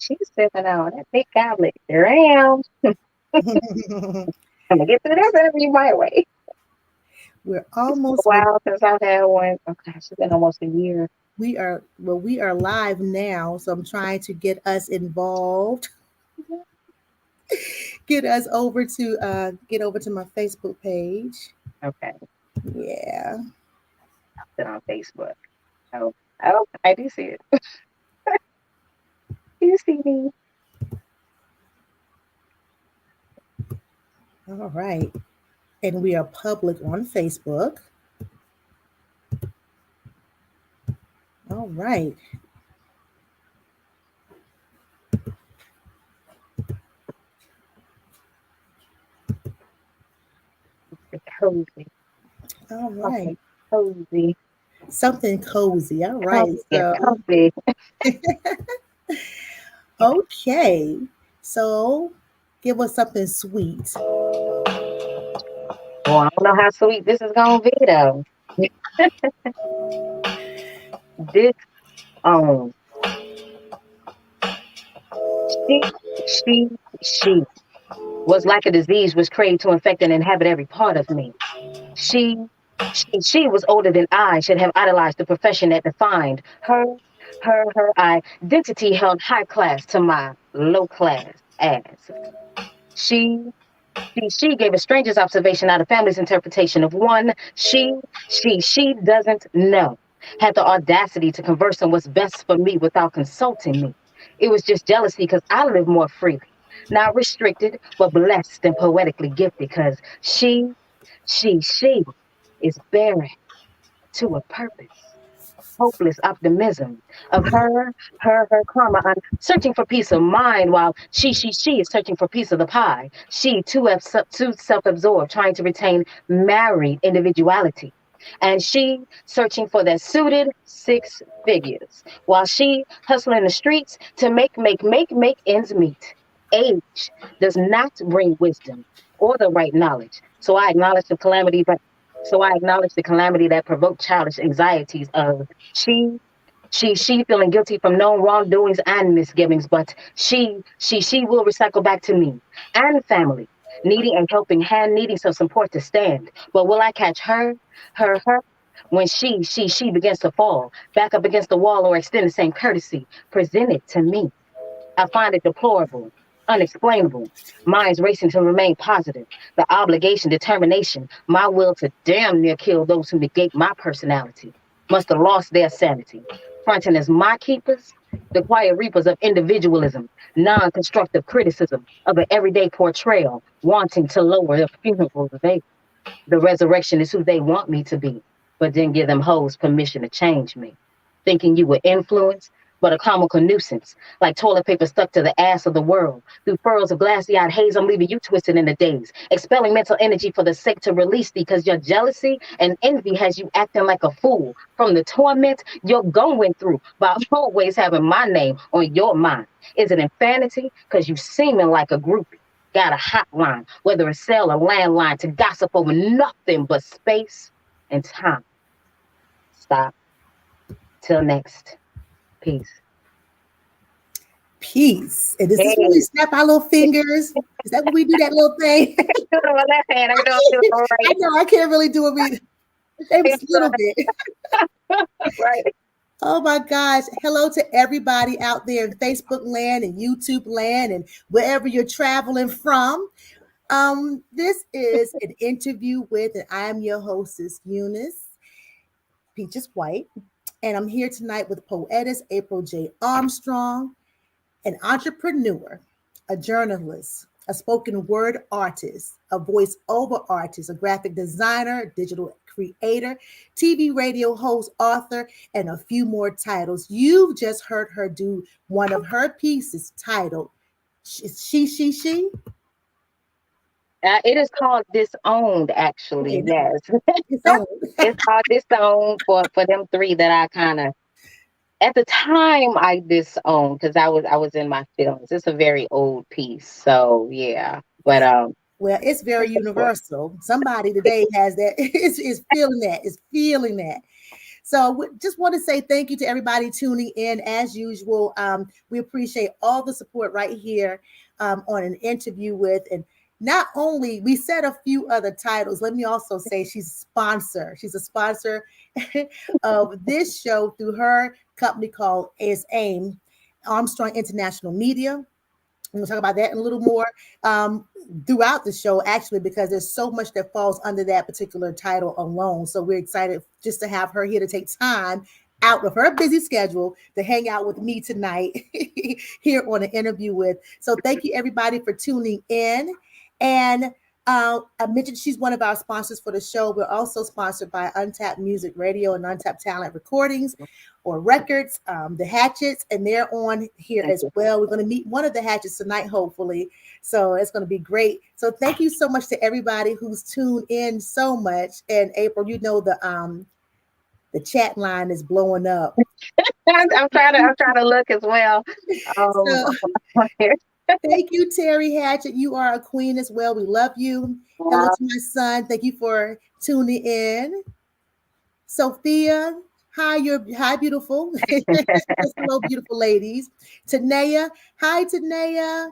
She's sipping on that big goblet. Here I am. I'm gonna get through this interview my way. We're It's been a almost while since I've had one. Oh gosh, it's been almost a year. we are live now, so I'm trying to get us involved, get over to my Facebook page. Okay, Yeah. it's on Facebook. Oh, oh, I do see it. Do you see me? All right. And we are public on Facebook. All right. It's cozy. All right. Something cozy. Something cozy. All right. Comfy and So, comfy. okay. So, give us something sweet. Well, I don't know how sweet this is gonna be though. This um she she she was like a disease was craved to infect and inhabit every part of me. She she was older than I should have idolized the profession that defined her identity held high class to my low class ass. She she gave a stranger's observation out of family's interpretation of one she doesn't know. Had the audacity to converse on what's best for me without consulting me. It was just jealousy because I live more freely, not restricted, but blessed and poetically gifted because she is barren to a purpose. Hopeless optimism of her karma. I'm searching for peace of mind while she is searching for piece of the pie. She too self-absorbed, trying to retain married individuality. And she searching for that suited six figures while she hustling the streets to make ends meet. Age does not bring wisdom or the right knowledge. So I acknowledge the calamity that provoked childish anxieties of she, she feeling guilty from known wrongdoings and misgivings, but she will recycle back to me and family, needing a helping hand, needing some support to stand. But will I catch her, when she begins to fall back up against the wall or extend the same courtesy presented to me? I find it deplorable, unexplainable. Minds racing to remain positive. The obligation, determination, my will to damn near kill those who negate my personality must have lost their sanity. Fronting as my keepers, the quiet reapers of individualism, non constructive criticism of an everyday portrayal, wanting to lower the funeral veil. The resurrection is who they want me to be, but then give them hoes permission to change me. Thinking you were influence, but a comical nuisance, like toilet paper stuck to the ass of the world. Through furrows of glassy-eyed haze, I'm leaving you twisted in the days, expelling mental energy for the sake to release because your jealousy and envy has you acting like a fool from the torment you're going through by always having my name on your mind. Is it insanity? Because you seeming like a groupie. Got a hotline, whether a cell or landline, to gossip over nothing but space and time. Stop. Till next. Peace. Peace. And is this when we Hey, snap our little fingers? Is that when we do that little thing? do it on my left hand. I'm doing it I know I can't really do it. Maybe just a little bit. right. Right. Oh my gosh. Hello to everybody out there in Facebook land and YouTube land and wherever you're traveling from. This is an interview with, and I am your hostess, Eunice Peaches White. And I'm here tonight with Poetess April J. Armstrong, an entrepreneur, a journalist, a spoken word artist, a voiceover artist, a graphic designer, digital creator, TV radio host, author, and a few more titles. You've just heard her do one of her pieces titled She. It is called Disowned, actually. Okay, Yes. it's on. It's called Disowned for them three that I kind of, at the time I disowned because I was in my feelings. It's a very old piece. So yeah. But Well, it's very it's a short. universal. Somebody today has that is feeling that, is feeling that. So we just want to say thank you to everybody tuning in as usual. We appreciate all the support right here on an interview with, and not only we said a few other titles. Let me also say she's a sponsor. She's a sponsor of this show through her company called A.I.M, Armstrong International Media. We'll talk about that in a little more throughout the show, actually, because there's so much that falls under that particular title alone. So we're excited just to have her here to take time out of her busy schedule to hang out with me tonight here on an interview with. So thank you, everybody, for tuning in. And I mentioned she's one of our sponsors for the show. We're also sponsored by Untapped Music Radio and Untapped Talent Recordings or Records, the Hatchets, and they're on here Thank as you. well. We're going to meet one of the Hatchets tonight, hopefully. So it's going to be great. So thank you so much to everybody who's tuned in so much. And April, you know the chat line is blowing up. I'm trying to look as well. Um, So thank you, Terry Hatchet. You are a queen as well. We love you. Hello to my son. Thank you for tuning in. Sophia, hi, beautiful. Just hello, beautiful ladies. Tanea, hi, Tanea.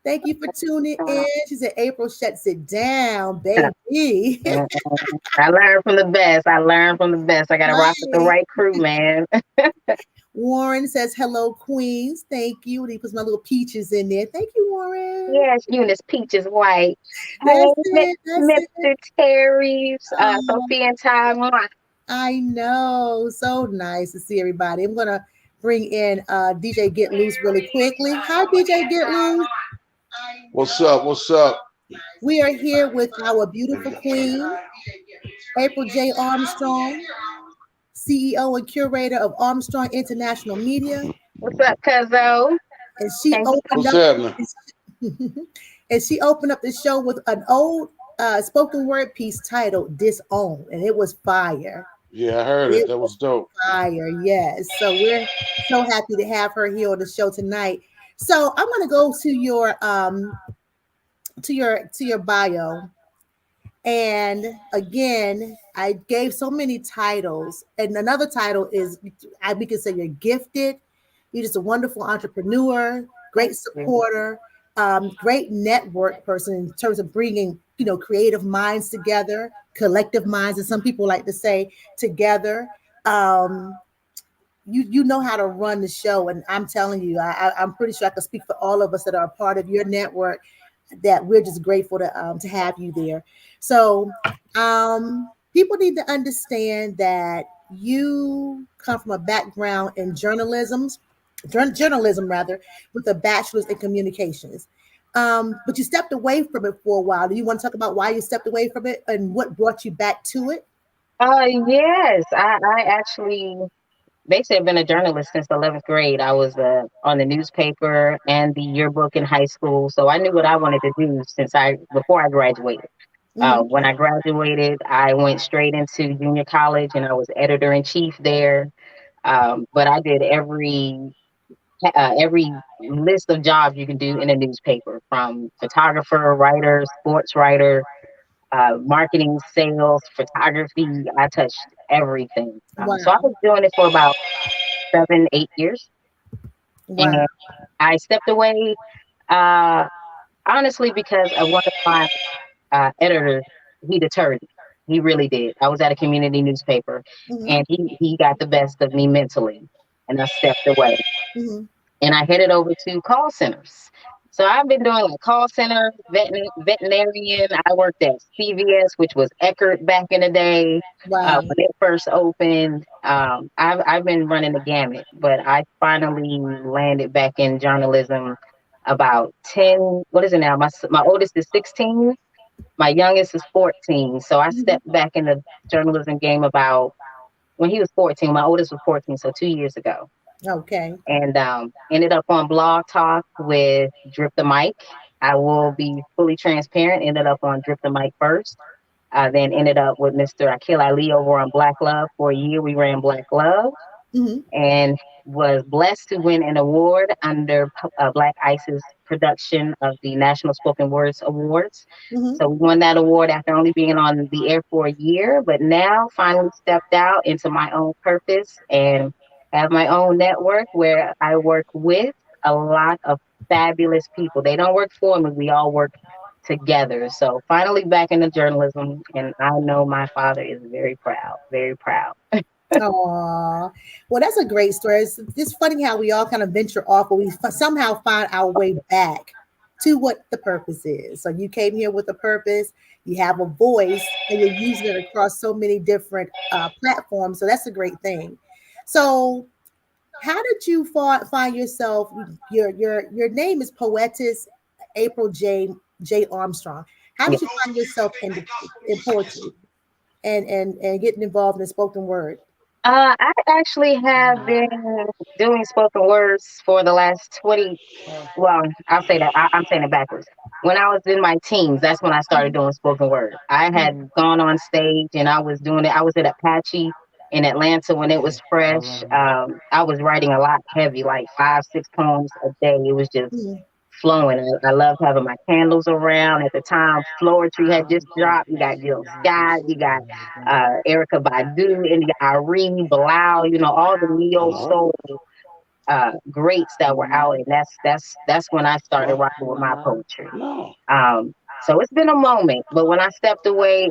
Thank you for tuning in. She said April shuts it down, baby. I learned from the best. I learned from the best. I got to rock with the Right. right crew, man. Warren says hello, queens. Thank you. And he puts my little peaches in there. Thank you, Warren. Yes, Eunice Peaches White. Hey, That's it. That's it. Mr. Terry, Oh, Sophia and Ty. Mwah. I know. So nice to see everybody. I'm gonna bring in DJ Get Loose really quickly. Hi, DJ Get Loose. What's up? What's up? We are here with our beautiful queen, April J. Armstrong, CEO and curator of Armstrong International Media. What's up, Cuzzo? And she Thank opened What's up happening? and she opened up the show with an old spoken word piece titled Disown, and it was fire. Yeah, I heard it. It That was was dope. fire, yes. So we're so happy to have her here on the show tonight. So I'm gonna go to your bio. And again, I gave so many titles, and another title is we can say you're gifted. You're just a wonderful entrepreneur, great you. supporter, great network person in terms of bringing creative minds together, collective minds, as some people like to say, together. Um, you know how to run the show, and I'm telling you, I'm pretty sure I can speak for all of us that are a part of your network that we're just grateful to have you there. So people need to understand that you come from a background in journalism rather, with a bachelor's in communications. But you stepped away from it for a while. Do you want to talk about why you stepped away from it and what brought you back to it? Yes, I actually basically have been a journalist since the 11th grade. I was on the newspaper and the yearbook in high school, so I knew what I wanted to do before I graduated. Mhm. When I graduated, I went straight into junior college, and I was editor in chief there. But I did every list of jobs you can do in a newspaper, from photographer, writer, sports writer, marketing, sales, photography. I touched everything. So I Wow. was doing it for about 7, 8 years, Wow. and I stepped away, uh, honestly, because one of my editors, he deterred me. He really did. I was at a community newspaper, Mhm. and he got the best of me mentally, and I stepped away. Mhm. And I headed over to call centers. So I've been doing like call center, veterinarian. I worked at CVS, which was Eckerd back in the day Wow. when it first opened. I've been running the gamut, but I finally landed back in journalism about 10. What is it now? My oldest is 16. My youngest is 14. So I Mhm. stepped back in the journalism game about when he was 14. My oldest was 14, so 2 years ago, Okay. and ended up on Blog Talk with Drip the Mic. I will be fully transparent. Ended up on Drip the Mic first. Then ended up with Mr. Akil Ali over on Black Love for a year. We ran Black Love. and was blessed to win an award under Black Ice's production of the National Spoken Words Awards. So we won that award after only being on the air for a year, but now finally stepped out into my own purpose and have my own network where I work with a lot of fabulous people. They don't work for me, we all work together. So finally back into journalism, and I know my father is very proud, very proud. Oh, well, that's a great story. It's funny how we all kind of venture off, but we somehow find our way back to what the purpose is. So you came here with a purpose, you have a voice, and you're using it across so many different platforms. So that's a great thing. So, how did you find yourself? Your name is Poetess April J Armstrong. How did you Yes. find yourself in poetry and getting involved in spoken word? I actually have been doing spoken words for the last 20. Well, I'll say that. I'm saying it backwards. When I was in my teens, that's when I started doing spoken word. I had gone on stage and I was doing it. I was at Apache in Atlanta when it was fresh. I was writing a lot heavy, like 5, 6 poems a day. It was just Mhm. flowing. I loved having my candles around. At the time, Floetry had just dropped. You got Jill Scott, you got Erica Badu, and you got Irene Blau. You know, all the neo Hello? soul greats that were out, and that's when I started What? rocking with my poetry. No. So it's been a moment, but when I stepped away,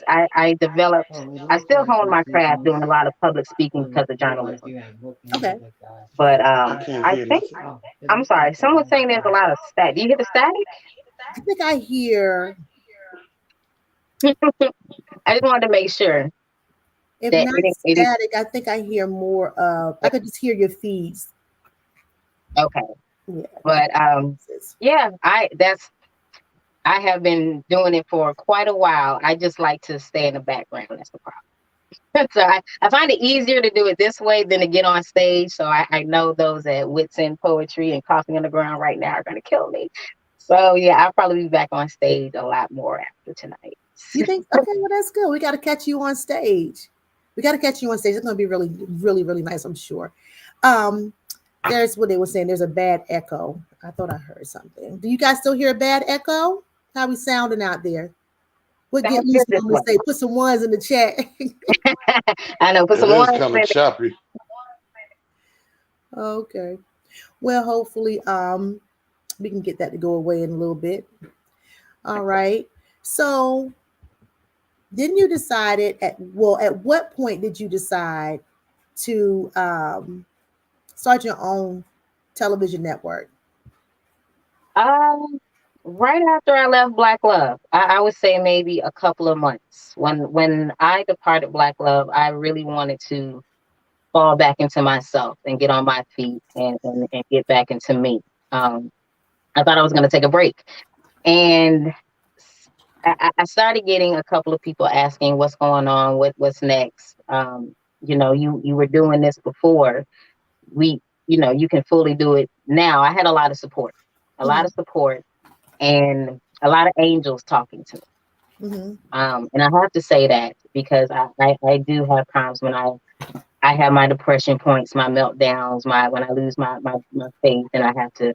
I developed. I still hone my craft doing a lot of public speaking because of journalism. Okay. But I can't I hear think nothing. I'm sorry. Someone's saying there's a lot of static. Do you hear the static? I think I hear, I just wanted to make sure if that not it didn't. static, I think I hear more of, I could just hear your feeds. Okay, Yeah. but yeah, I have been doing it for quite a while. I just like to stay in the background. That's the problem. So I find it easier to do it this way than to get on stage. So I know those at Wits and Poetry and Coffee on the Ground right now are going to kill me. So yeah, I'll probably be back on stage a lot more after tonight. You think, okay, well, that's good. We got to catch you on stage. We got to catch you on stage. It's going to be really, really, really nice, I'm sure. Um, there's what they were saying. There's a bad echo. I thought I heard something. Do you guys still hear a bad echo? How we sounding out there? What get Sounds good Lisa this normally way. say? Put some ones in the chat. I know. Put It some is ones kind in of it. choppy. Okay. Well, hopefully, we can get that to go away in a little bit. All right. So then you decided at what point did you decide to start your own television network? Um, right after I left Black Love, I would say maybe a couple of months. When I departed Black Love, I really wanted to fall back into myself and get on my feet and get back into me. Um, I thought I was going to take a break, and I started getting a couple of people asking what's going on, what's next. You know, you were doing this before. You can fully do it now. I had a lot of support, a lot Mm-hmm. of support, and a lot of angels talking to me. Mm-hmm. And I have to say that because I do have times when I have my depression points, my meltdowns, when I lose my faith, and I have to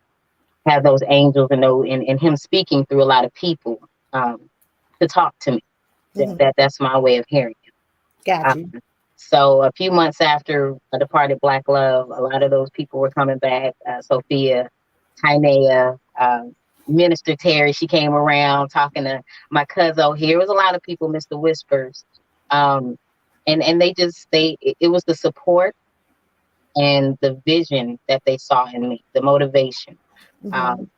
have those angels and him speaking through a lot of people to talk to me. Mm-hmm. That's my way of hearing it. Got you. Um, so a few months after I departed Black Love, a lot of those people were coming back. Sophia, Tynea, Minister Terry, she came around talking to my cousin here. Was a lot of people, Mr. Whispers. Um, and it was the support and the vision that they saw in me, the motivation. Mm-hmm. Um,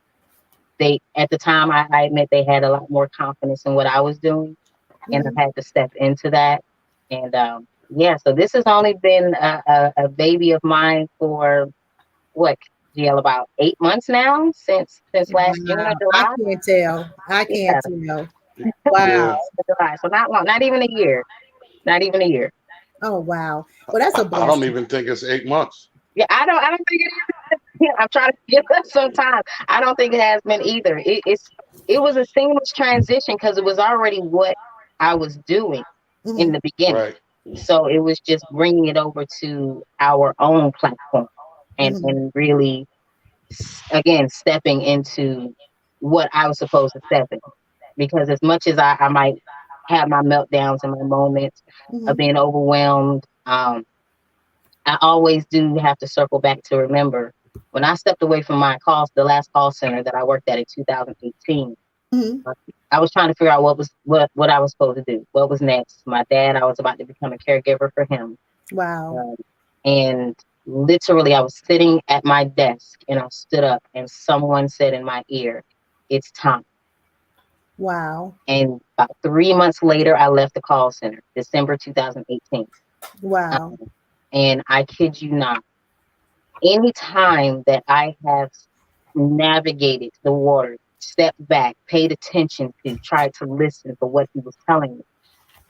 they at the time I admit they had a lot more confidence in what I was doing, and Mm-hmm. I had to step into that. And yeah, so this has only been a baby of mine for what, GL, about 8 months now, since last June or Wow. I July. can't tell. I can't Yeah, tell. Yeah. Wow. July. So not long, not even a year, not even a year. Oh, wow. Well, that's a I don't blessing. even think it's 8 months. Yeah, I don't think it is. Yeah, I'm trying to get that sometimes. I don't think it has been either. It was a seamless transition because it was already what I was doing in Mm-hmm. the beginning. Right. So it was just bringing it over to our own platform Mhm. and really, again, stepping into what I was supposed to step in. Because as much as I might have my meltdowns and my moments of Mhm. being overwhelmed, I always do have to circle back to remember when I stepped away from my calls, the last call center that I worked at in 2018. Mhm. uh, I was trying to figure out what I was supposed to do. What was next? My dad, I was about to become a caregiver for him. Wow. Um, and literally, I was sitting at my desk and I stood up and someone said in my ear, "It's time." Wow. And about 3 months later, I left the call center, December 2018. Wow. Um, and I kid you not, any time that I have navigated the water, stepped back, paid attention to, tried to listen for what he was telling me,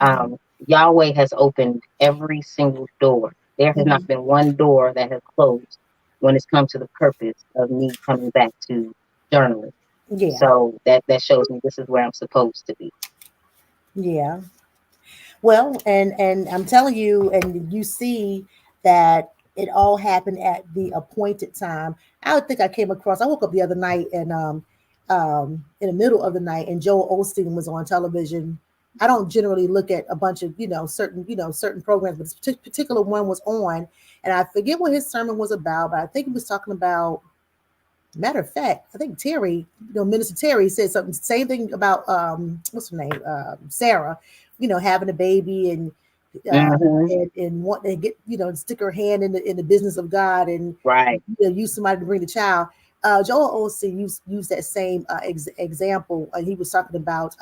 Mhm. um, Yahweh has opened every single door. There has not Mhm. been one door that has closed when it's come to the purpose of me coming back to journaling. Yeah. So that shows me this is where I'm supposed to be. Yeah. Well, and I'm telling you, and you see that it all happened at the appointed time. I would think I came across. I woke up the other night and in the middle of the night, and Joel Osteen was on television. I don't generally look at a bunch of certain programs, but this particular one was on, and I forget what his sermon was about, but I think he was talking about. Matter of fact, I think Terry, Minister Terry said something, same thing about what's her name, Sarah, having a baby Hmm. and wanting to get, stick her hand in the business of God and Right. use somebody to bring the child. Joel Osteen used that same example. He was talking about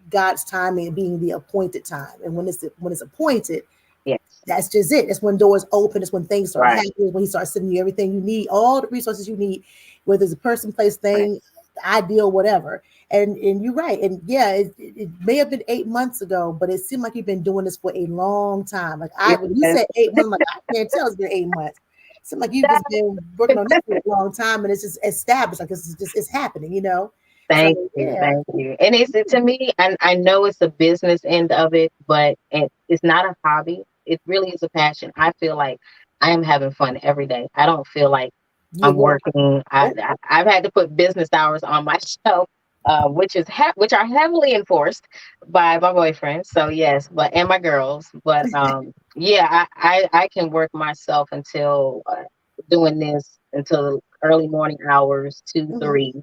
God's timing being the appointed time, and when it's appointed, Yes. that's just it. That's when doors open. It's when things start Right. happening. When he starts sending you everything you need, all the resources you need, whether it's a person, place, Right. thing, ideal, whatever. And you're right. And yeah, it may have been 8 months ago, but it seemed like you've been doing this for a long time. Like when you Yes. said 8 months, I'm like, I can't tell it's been 8 months. It seemed like you've just been working on this for a long time, and it's just established. Like it's happening. So Thank you, yeah, thank you. And it's to me, I know it's a business end of it, but it's not a hobby. It really is a passion. I feel like I am having fun every day. I don't feel like you're I'm working. working. Oh, I've had to put business hours on myself, which are heavily enforced by my boyfriend. So yes, but and my girls. But yeah, I can work myself until doing this until early morning hours, two, mhm. 3,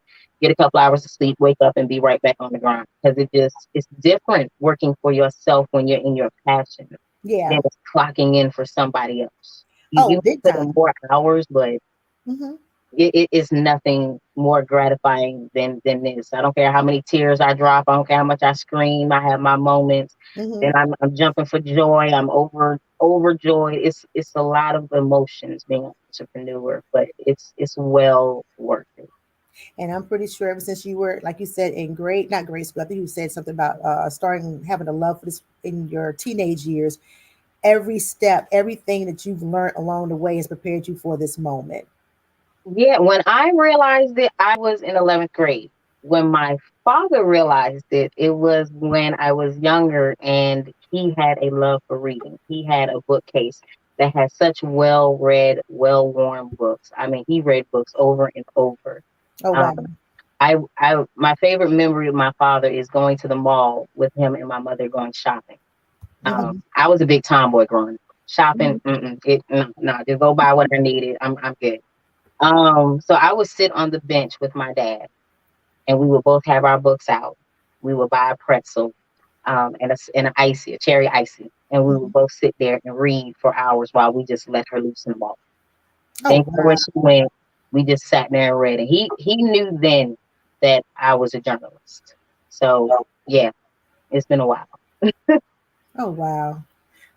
get a couple hours of sleep, wake up, and be right back on the grind. Because it's different working for yourself when you're in your passion than Yeah. it's clocking in for somebody else. You Oh, can big put in time. more hours, but Hmm. it is nothing more gratifying than this. I don't care how many tears I drop. I don't care how much I scream. I have my moments. Hmm. Then I'm jumping for joy. I'm overjoyed. It's a lot of emotions being an entrepreneur, but it's well worth it. And I'm pretty sure ever since you were, like you said, in not grade school, I think you said something about starting having a love for this in your teenage years. Every step, everything that you've learned along the way has prepared you for this moment. Yeah, when I realized it, I was in 11th grade. When my father realized it, it was when I was younger and he had a love for reading. He had a bookcase that had such well read, well worn books. I mean, he read books over and over. Oh Um, wow. my favorite memory of my father is going to the mall with him and my mother going shopping. Hmm. I was a big tomboy growing up. Shopping, Hmm. no, just go buy what I needed. I'm good. So I would sit on the bench with my dad, and we would both have our books out. We would buy a pretzel, and an icy, a cherry icy, and we would Hmm. both sit there and read for hours while we just let her loose in the ball. Oh Didn't care where wow. she went. We just sat there and read. And he knew then that I was a journalist. So yeah, it's been a while. Oh wow.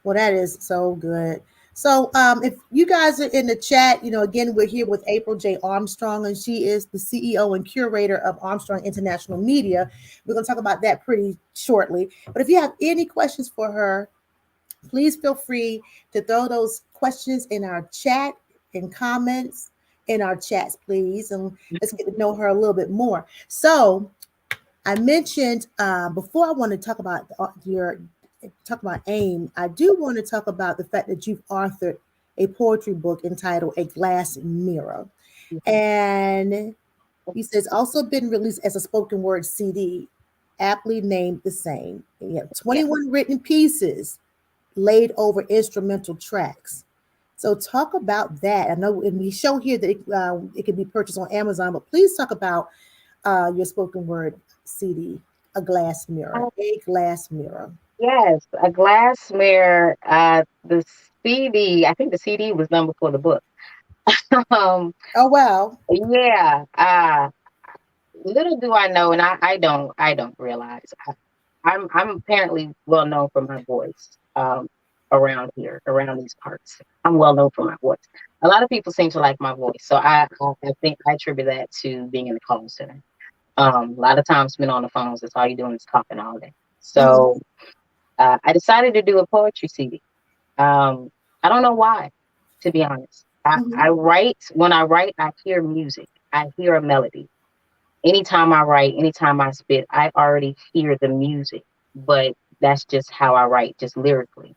Well, that is so good. So, if you guys are in the chat, again, we're here with April J. Armstrong, and she is the CEO and curator of Armstrong International Media. We're going to talk about that pretty shortly. But if you have any questions for her, please feel free to throw those questions in our chat, in comments, in our chats, please. And let's get to know her a little bit more. So, I mentioned before I want to talk about your talk about AIM, I do want to talk about the fact that you've authored a poetry book entitled A Glass Mirror. And he says also been released as a spoken word CD, aptly named the same. And you have Yeah. 21 written pieces laid over instrumental tracks. So talk about that. I know, and we show here that it can be purchased on Amazon, but please talk about your spoken word CD, A Glass Mirror, A Glass Mirror. Yes, a glass mirror. The CD, I think the CD was done before the book. Um, Oh, wow. yeah. Little do I know, and I don't realize. I'm apparently well known for my voice. Around here, around these parts, I'm well known for my voice. A lot of people seem to like my voice, so I think I attribute that to being in the call center. A lot of times, been on the phones. That's all you're doing is talking all day. Mhm, So I decided to do a poetry CD. I don't know why, to be honest. I mhm, write, when I write, I hear music. I hear a melody. Anytime I write, anytime I spit, I already hear the music. But that's just how I write, just lyrically.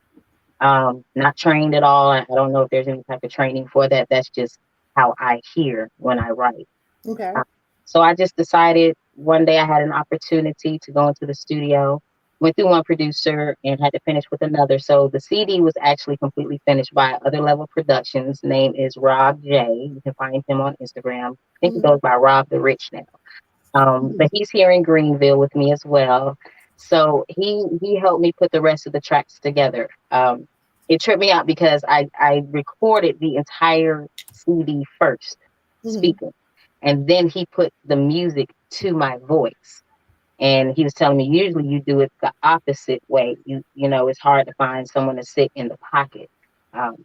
Not trained at all. I don't know if there's any type of training for that. That's just how I hear when I write. okay. Uh, So I just decided one day I had an opportunity to go into the studio, went through one producer and had to finish with another. So the CD was actually completely finished by Other Level Productions. Name is Rob J. You can find him on Instagram. I think he Mhm, goes by Rob the Rich now. mhm, But he's here in Greenville with me as well. So he helped me put the rest of the tracks together. It tripped me out because I recorded the entire CD first, mhm, speaking, and then he put the music to my voice. And he was telling me usually you do it the opposite way. You know it's hard to find someone to sit in the pocket. Um,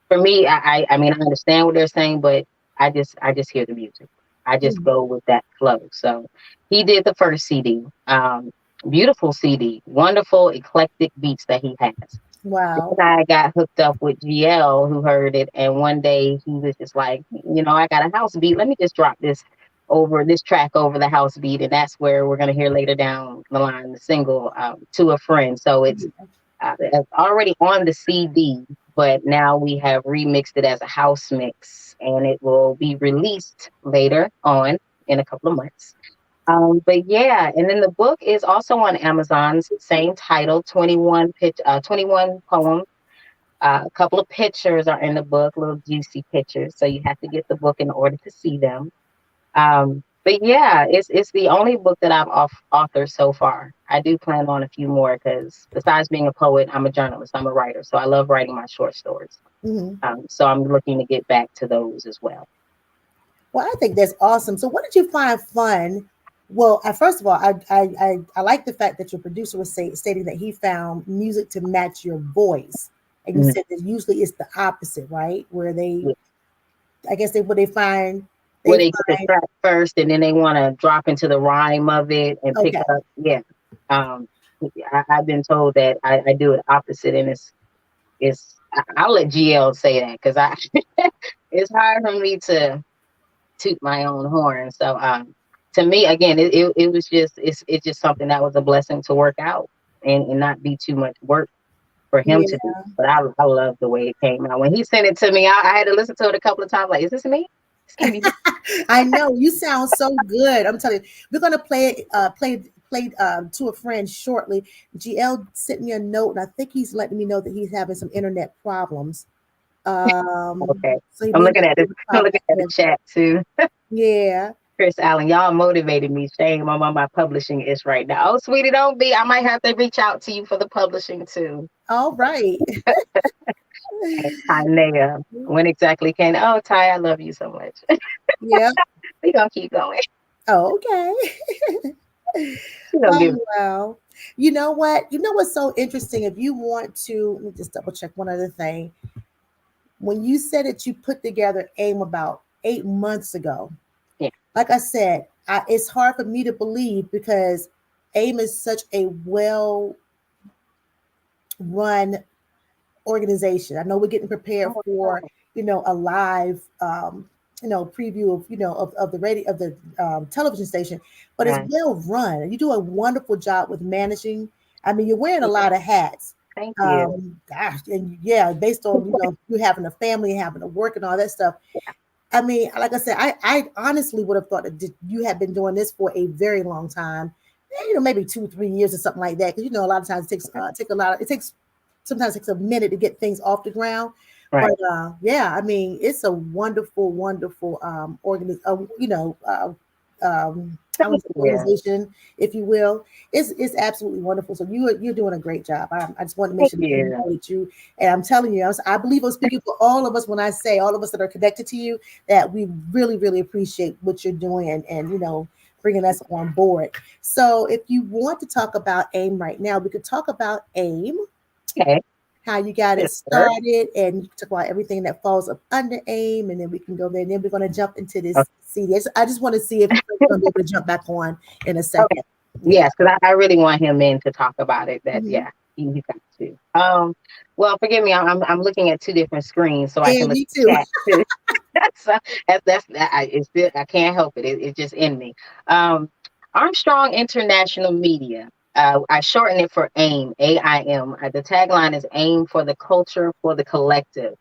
for me, I mean I understand what they're saying, but I just hear the music. I just mhm. go with that flow. So he did the first CD. Beautiful CD, wonderful eclectic beats that he has. Wow. Then I got hooked up with GL who heard it, and one day he was just like, I got a house beat. Let me just drop this track over the house beat, and that's where we're gonna hear later down the line the single "To a Friend." So it's already on the CD, but now we have remixed it as a house mix, and it will be released later on in a couple of months. But yeah, and then the book is also on Amazon's same title, 21 poems. A couple of pictures are in the book, little juicy pictures. So you have to get the book in order to see them. But yeah, it's the only book that I've authored so far. I do plan on a few more because besides being a poet, I'm a journalist. I'm a writer, so I love writing my short stories. Mhm. So I'm looking to get back to those as well. Well, I think that's awesome. So, what did you find fun? Well, first of all, I like the fact that your producer was stating that he found music to match your voice, and you Mhm. said that usually it's the opposite, right? Where Yeah. I guess what they find, Where they they get the find. track first, and then they want to drop into the rhyme of it and pick Okay. up. Yeah. Um, I've been told that I do it opposite, and I'll let GL say that because I it's hard for me to toot my own horn. So to me, again, it was it's just something that was a blessing to work out and not be too much work for him to do. Yeah, But I love the way it came out. When he sent it to me, I had to listen to it a couple of times. Like, is this me? This can't be me. I know you sound so good. I'm telling you, we're gonna play to a friend shortly. GL sent me a note, and I think he's letting me know that he's having some internet problems. Okay. So he I'm may looking not at be this. able to I'm pop looking back at the in. chat too. Yeah. Chris Allen, y'all motivated me. Shame I'm on my publishing ish right now. Oh, sweetie, don't be. I might have to reach out to you for the publishing too. All right. Hi, Naya. When exactly can? Oh, Ty, I love you so much. Yeah. We gonna keep going. Oh, okay. She gonna give. Oh, wow. You know what? You know what's so interesting? If you want to, let me just double check one other thing. When you said that you put together AIM about 8 months ago, Yeah. like I said, it's hard for me to believe because AIM is such a well run organization. I know we're getting prepared Oh, for, no. a live, preview of, of the radio, of the television station, but it's Right. well run. You do a wonderful job with managing I mean, you're wearing a lot of hats. Thank you. Gosh, and yeah, based on you having a family, having to work, and all that stuff. I mean, like I said, I honestly would have thought that you had been doing this for a very long time. Maybe 2, 3 years or something like that. Because a lot of times it takes sometimes it takes a minute to get things off the ground. Right. But yeah, I mean, it's a wonderful, wonderful I would Thank say you. organization, if you will. It's absolutely wonderful. So you're doing a great job. I just want to make Thank sure that you you. know that and I'm telling you, I believe I'm speaking for all of us when I say all of us that are connected to you that we really, really appreciate what you're doing and bringing us on board. So if you want to talk about AIM right now, we could talk about AIM, Okay. how you got it Yes, sir. started, and you can talk about everything that falls up under AIM, and then we can go there. And then we're going to jump into this Okay. CD. I just want to see if you're going to be able to jump back on in a Okay. second. Yeah. Yes, because I really want him in to talk about it. That Mhm. yeah, he's got to. Well, forgive me. I'm looking at two different screens so I Yeah, can look me at too. the chat too. It's still, I can't help it. It's just in me. Um, Armstrong International Media. I shorten it for AIM. AIM. The tagline is AIM for the culture for the collective.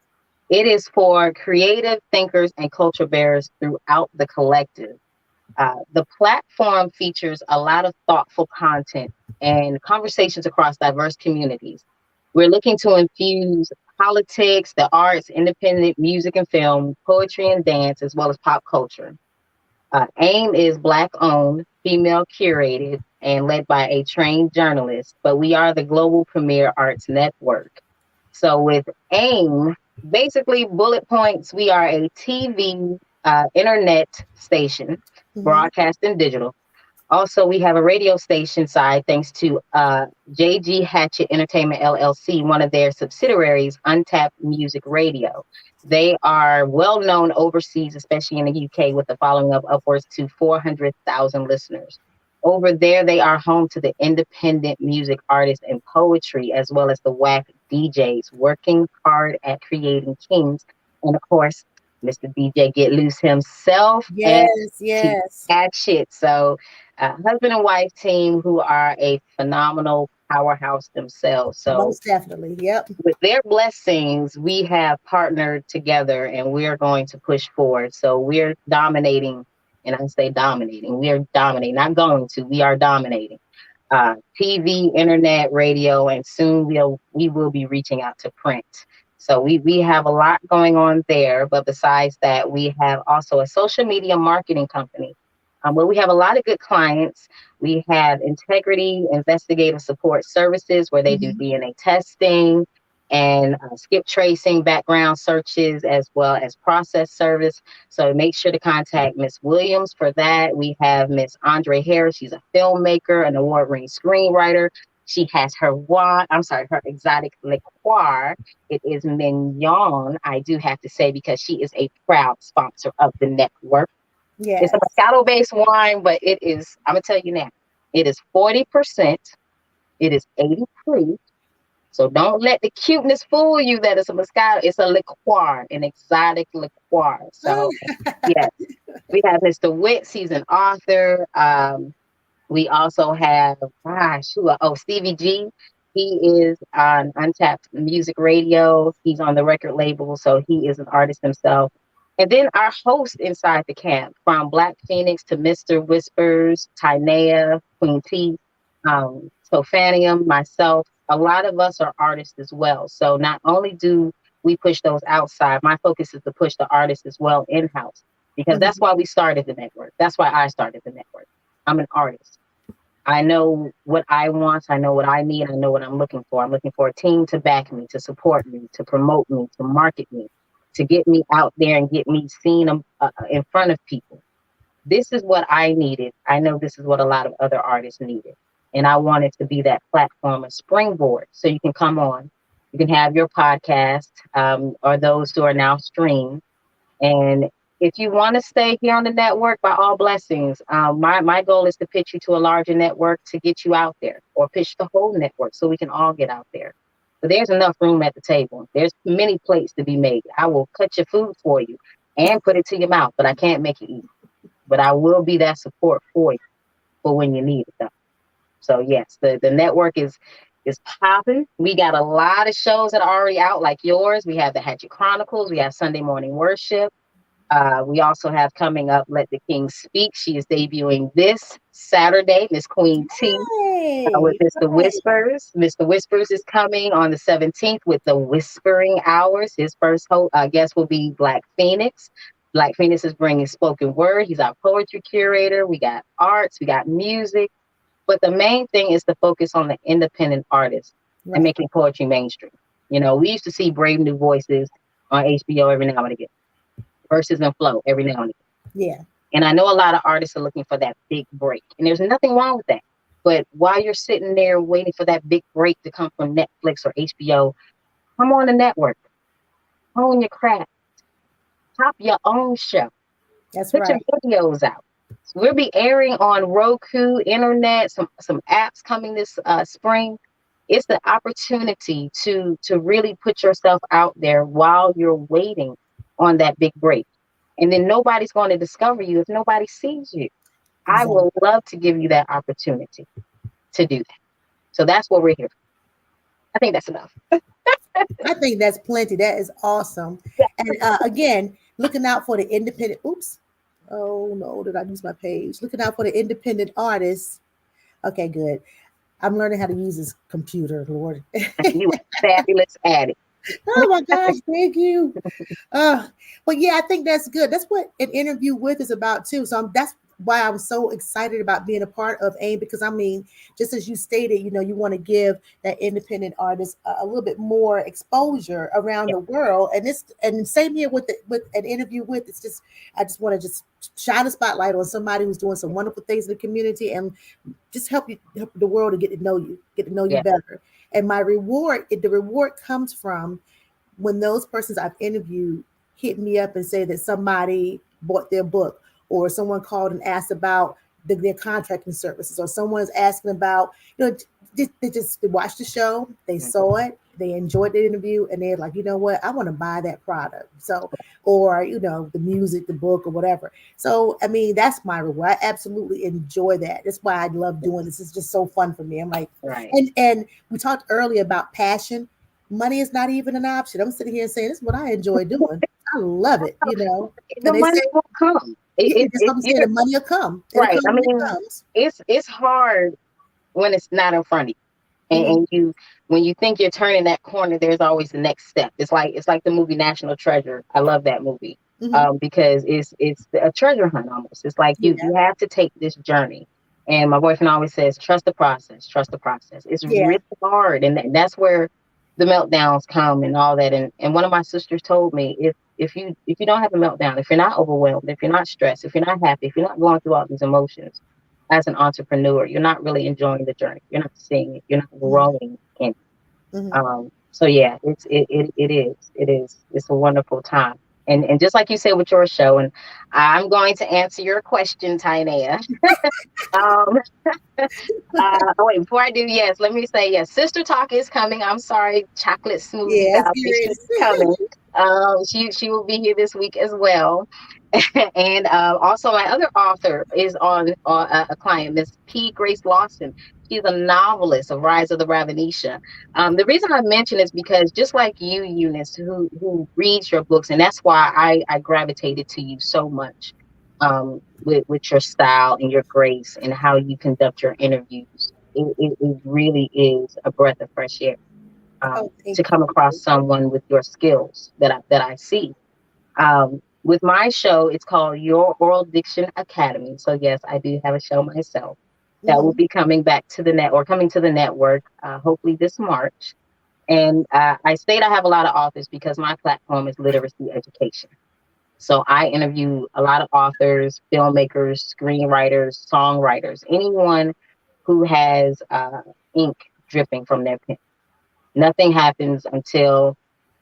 It is for creative thinkers and culture bearers throughout the collective. The platform features a lot of thoughtful content and conversations across diverse communities. We're looking to infuse politics, the arts, independent music and film, poetry and dance, as well as pop culture. AIM is Black owned, female curated, and led by a trained journalist, but we are the global premier arts network. So with AIM, basically bullet points, we are a TV, internet station, Mhm. broadcast and digital. Also, we have a radio station side thanks to JG Hatchet Entertainment LLC, one of their subsidiaries, Untapped Music Radio. They are well known overseas, especially in the UK, with the following of upwards to 400,000 listeners. Over there, they are home to the independent music artists and poetry, as well as the whack DJs, working hard at creating kings. And of course, Mr. DJ Get Loose himself and Yes, T yes. Hatchet. So husband and wife team who are a phenomenal powerhouse themselves. So Most definitely. Yep. with their blessings, we have partnered together and we're going to push forward. So we're dominating, and I say dominating, we are dominating, not going to, we are dominating. TV, internet, radio, and soon we will be reaching out to print. So we have a lot going on there. But besides that, we have also a social media marketing company where we have a lot of good clients. We have Integrity Investigative Support Services where they do Mhm. DNA testing and skip tracing, background searches, as well as process service. So make sure to contact Miss Williams for that. We have Miss Andre Harris. She's a filmmaker, an award-winning screenwriter. She has her her exotic liqueur. It is mignon, I do have to say, because she is a proud sponsor of the network. It's a Yes. Moscato-based wine, but it is, I'm going to tell you now, it is 40%. It is 80 proof. So don't let the cuteness fool you that it's a Moscato. It's a liqueur, an exotic liqueur. So, yes, we have Mr. Witts. He's an author. We also have, Stevie G. He is on Untapped Music Radio. He's on the record label, so he is an artist himself. And then our host inside the camp, from Black Phoenix to Mr. Whispers, Tynea, Queen T, Sofanium, myself, a lot of us are artists as well. So not only do we push those outside, my focus is to push the artists as well in-house, because that's Mhm. why we started the network. That's why I started the network. I'm an artist. I know what I want. I know what I need. I know what I'm looking for. I'm looking for a team to back me, to support me, to promote me, to market me, to get me out there and get me seen in front of people. This is what I needed. I know this is what a lot of other artists needed. And I wanted to be that platform, a springboard, so you can come on. You can have your podcast, or those who are now streamed, and if you want to stay here on the network, by all blessings, my goal is to pitch you to a larger network to get you out there, or pitch the whole network so we can all get out there. But there's enough room at the table. There's many plates to be made. I will cut your food for you and put it to your mouth, but I can't make you eat. But I will be that support for you for when you need it, though. So yes, the network is popping. We got a lot of shows that are already out, like yours. We have the Hatchet Chronicles. We have Sunday Morning Worship. We also have coming up Let the King Speak. She is debuting this Saturday, Miss Queen T. With Hey, Mr. right. Whispers. Mr. Whispers is coming on the 17th with the Whispering Hours. His first guest will be Black Phoenix. Black Phoenix is bringing spoken word. He's our poetry curator. We got arts, we got music. But the main thing is to focus on the independent artists and Right. making poetry mainstream. We used to see Brave New Voices on HBO every now and again, Verses and Flow every now and again. Yeah. And I know a lot of artists are looking for that big break, and there's nothing wrong with that. But while you're sitting there waiting for that big break to come from Netflix or HBO, come on the network, hone your craft, top your own show, That's put your right. videos out. We'll be airing on Roku, internet, some apps coming this spring. It's the opportunity to really put yourself out there while you're waiting on that big break. And then nobody's going to discover you if nobody sees you. I Exactly. will love to give you that opportunity to do that. So that's what we're here for. I think that's enough. I think that's plenty. That is awesome. And again, looking out for the independent. Oops. Oh no, did I lose my page? Looking out for the independent artists. Okay, good. I'm learning how to use this computer, Lord. You are fabulous at it. Oh my gosh, thank you. But yeah, I think that's good. That's what an interview with is about too. So that's why I was so excited about being a part of AIM, because I mean, just as you stated, you want to give that independent artist a little bit more exposure around Yeah, the world. And same here with an interview with. It's just I just want to just shine a spotlight on somebody who's doing some wonderful things in the community and just help the world to get to know you yeah, better. And the reward comes from when those persons I've interviewed hit me up and say that somebody bought their book, or someone called and asked about their contracting services, or someone's asking about, they watched the show, they saw it, they enjoyed the interview, and they're like, you know what, I want to buy that product. So, or, the music, the book, or whatever. So, I mean, that's my reward. I absolutely enjoy that. That's why I love doing this. It's just so fun for me. I'm like, right. and we talked earlier about passion. Money is not even an option. I'm sitting here saying this is what I enjoy doing. I love it. The And they say, money will come. yeah, that's what I'm saying. You're The money will come. It'll right. come I when it mean, comes. it's hard when it's not in front of you. And, Hmm. and you when you think you're turning that corner, there's always the next step. It's like the movie National Treasure. I love that movie. Hmm. Because it's a treasure hunt almost. It's like you Yeah, have to take this journey. And my boyfriend always says, trust the process, trust the process. It's yeah, really hard. And that's where the meltdowns come and all that. And one of my sisters told me, if you don't have a meltdown, if you're not overwhelmed, if you're not stressed, if you're not happy, if you're not going through all these emotions, as an entrepreneur, you're not really enjoying the journey. You're not seeing it. You're not hmm, growing in it. hmm, So yeah, it's a wonderful time. And just like you said with your show, and I'm going to answer your question, Tainea. Um, oh wait, before I do, yes, let me say yes. Sister Talk is coming. I'm sorry, Chocolate Smoothie yeah. It's Foundation is coming. good. She will be here this week as well. And also, my other author is on a client, Miss P. Grace Lawson. She's a novelist of Rise of the Ravenisha. The reason I mention is because just like you, Eunice, who reads your books, and that's why I gravitated to you so much, with your style and your grace and how you conduct your interviews. It really is a breath of fresh air, Oh, to thank come you. across someone with your skills that I see. With my show, it's called Your Oral Diction Academy. So yes, I do have a show myself that will Hmm. be coming to the network, hopefully this March. And I state I have a lot of authors because my platform is literacy education. So I interview a lot of authors, filmmakers, screenwriters, songwriters, anyone who has ink dripping from their pen. Nothing happens until